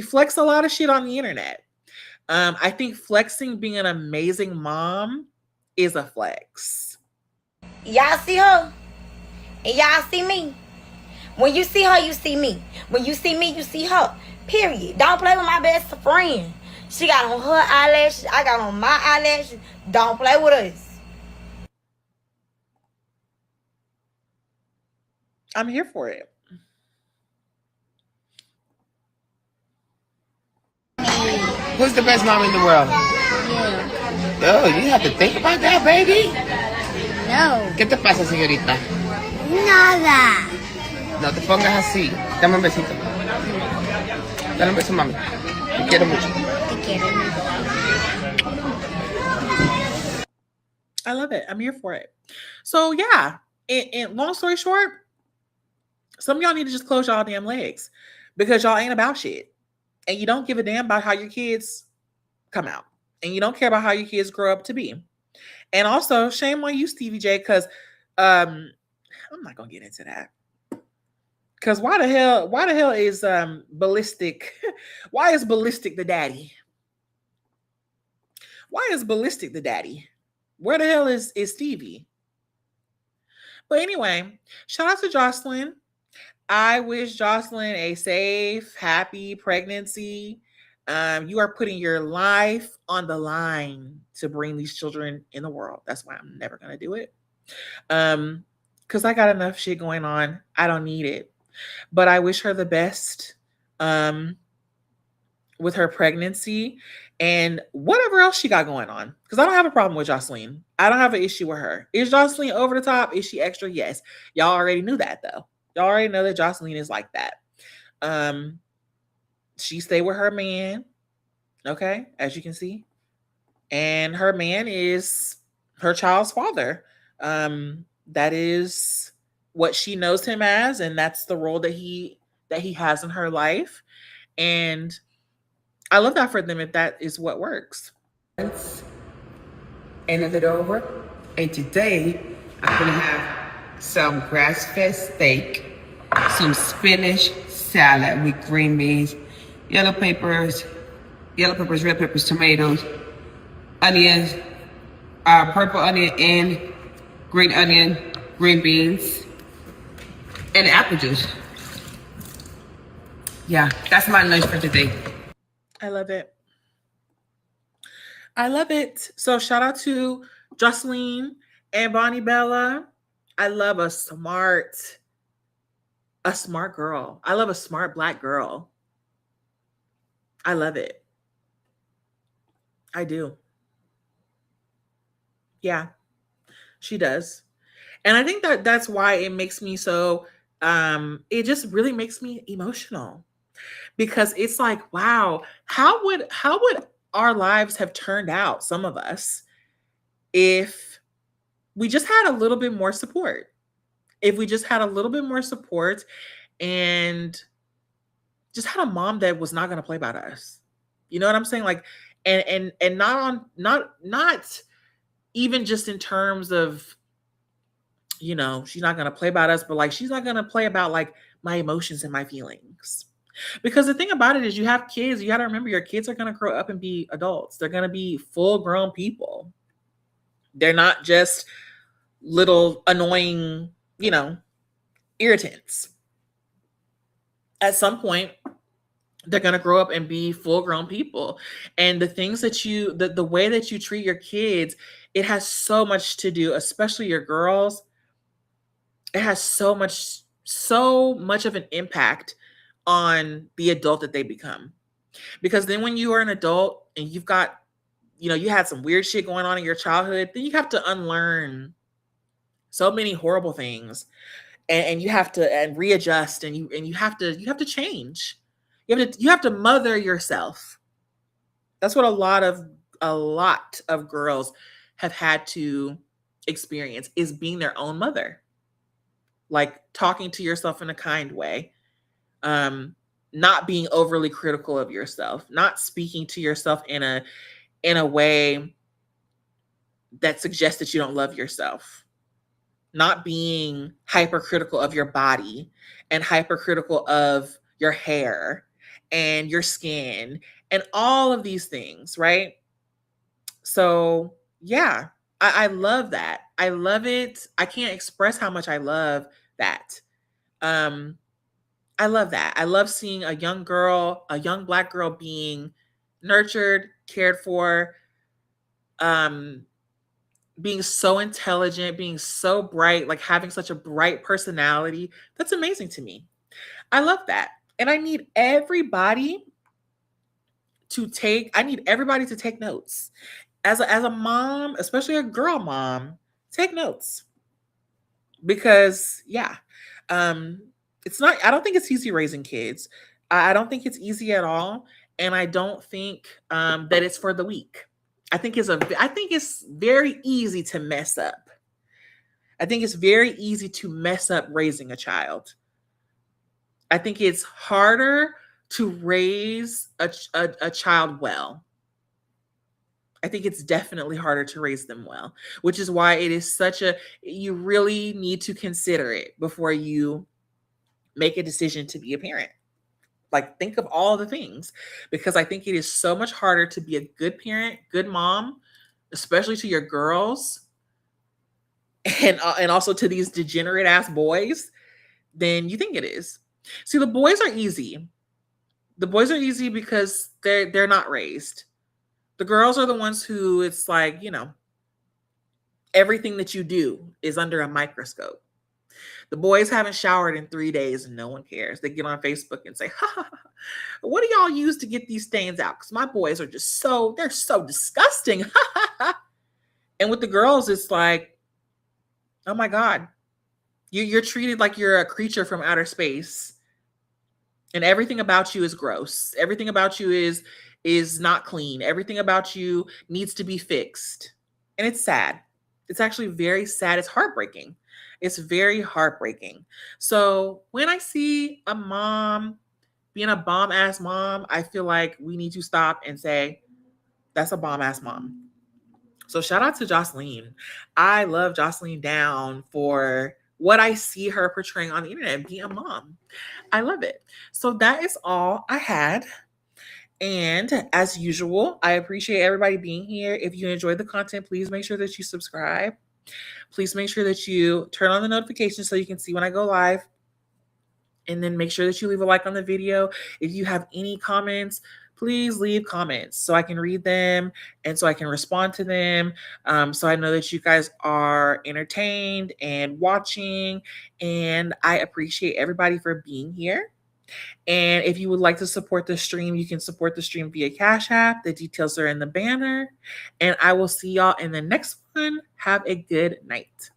flex a lot of shit on the internet. I think flexing being an amazing mom is a flex. Y'all see her, and y'all see me. When you see her, you see me. When you see me, you see her. Period. Don't play with my best friend. She got on her eyelashes. I got on my eyelashes. Don't play with us. I'm here for it. Who's the best mom in the world? Yeah. Oh, you have to think about that, baby. No. ¿Qué te pasa, señorita? Nada. No te pongas así. Dame un besito. Dale un beso, mami. Te quiero mucho. Te quiero mucho. I love it. I'm here for it. So yeah, and long story short, some of y'all need to just close y'all damn legs because y'all ain't about shit. And you don't give a damn about how your kids come out. And you don't care about how your kids grow up to be. And also, shame on you, Stevie J, because I'm not gonna get into that. Because why the hell is Ballistic? Why is Ballistic the daddy? Why is Ballistic the daddy? Where the hell is Stevie? But anyway, shout out to Joseline. I wish Joseline a safe, happy pregnancy. You are putting your life on the line to bring these children in the world. That's why I'm never gonna do it. Because I got enough shit going on. I don't need it. But I wish her the best with her pregnancy and whatever else she got going on. Because I don't have a problem with Joseline. I don't have an issue with her. Is Joseline over the top? Is she extra? Yes. Y'all already knew that though. Y'all already know that Joseline is like that. She stayed with her man, okay, as you can see. And her man is her child's father. That is what she knows him as, and that's the role that he has in her life. And I love that for them if that is what works. End of it over. And today, I'm gonna have some grass-fed steak, some spinach salad with green beans, yellow peppers, red peppers, tomatoes, onions, purple onion and green onion, green beans, and apple juice. Yeah, that's my lunch for today. I love it. I love it. So shout out to Joseline and Bonnie Bella. I love a smart girl. I love a smart Black girl. I love it. I do. Yeah, she does. And I think that that's why it makes me so, it just really makes me emotional. Because it's like, wow, how would our lives have turned out, some of us, if we just had a little bit more support? If we just had a little bit more support and just had a mom that was not going to play by us. You know what I'm saying? Like, and not even just in terms of, you know, she's not going to play about us, but like, she's not going to play about like my emotions and my feelings. Because the thing about it is, you have kids, you got to remember your kids are going to grow up and be adults. They're going to be full grown people. They're not just little annoying, you know, irritants. At some point, they're going to grow up and be full grown people. And the things that the way that you treat your kids, it has so much to do, especially your girls. It has so much of an impact on the adult that they become. Because then when you are an adult and you've got, you know, you had some weird shit going on in your childhood, then you have to unlearn so many horrible things, and you have to readjust, and you have to change. You have to mother yourself. That's what a lot of girls have had to experience, is being their own mother. Like talking to yourself in a kind way. Not being overly critical of yourself, not speaking to yourself in a way that suggests that you don't love yourself, not being hypercritical of your body and hypercritical of your hair and your skin and all of these things, right? So yeah, I love that. I love it. I can't express how much I love that. I love that. I love seeing a young Black girl being nurtured, cared for, being so intelligent, being so bright, like having such a bright personality. That's amazing to me. I love that. And I need everybody to take notes. As a mom, especially a girl mom, take notes. Because yeah, I don't think it's easy raising kids. I don't think it's easy at all. And I don't think that it's for the weak. I think it's very easy to mess up. I think it's very easy to mess up raising a child. I think it's harder to raise a child well. I think it's definitely harder to raise them well, which is why it is you really need to consider it before you make a decision to be a parent. Like, think of all the things, because I think it is so much harder to be a good parent, good mom, especially to your girls, and also to these degenerate ass boys, than you think it is. See, the boys are easy. The boys are easy because they're not raised. The girls are the ones who it's like, everything that you do is under a microscope. The boys haven't showered in 3 days and no one cares. They get on Facebook and say, ha, ha, ha, what do y'all use to get these stains out? Because my boys are just they're so disgusting. And with the girls, it's like, oh my God, you're treated like you're a creature from outer space. And everything about you is gross. Everything about you is not clean. Everything about you needs to be fixed. And it's sad. It's actually very sad. It's heartbreaking. It's very heartbreaking. So when I see a mom being a bomb ass mom, I feel like we need to stop and say, that's a bomb ass mom. So shout out to Joseline. I love Joseline down for what I see her portraying on the internet, being a mom. I love it. So that is all I had. And as usual, I appreciate everybody being here. If you enjoyed the content, please make sure that you subscribe. Please make sure that you turn on the notifications so you can see when I go live. And then make sure that you leave a like on the video. If you have any comments, please leave comments so I can read them and so I can respond to them. So I know that you guys are entertained and watching. And I appreciate everybody for being here. And if you would like to support the stream, you can support the stream via Cash App. The details are in the banner. And I will see y'all in the next one. Have a good night.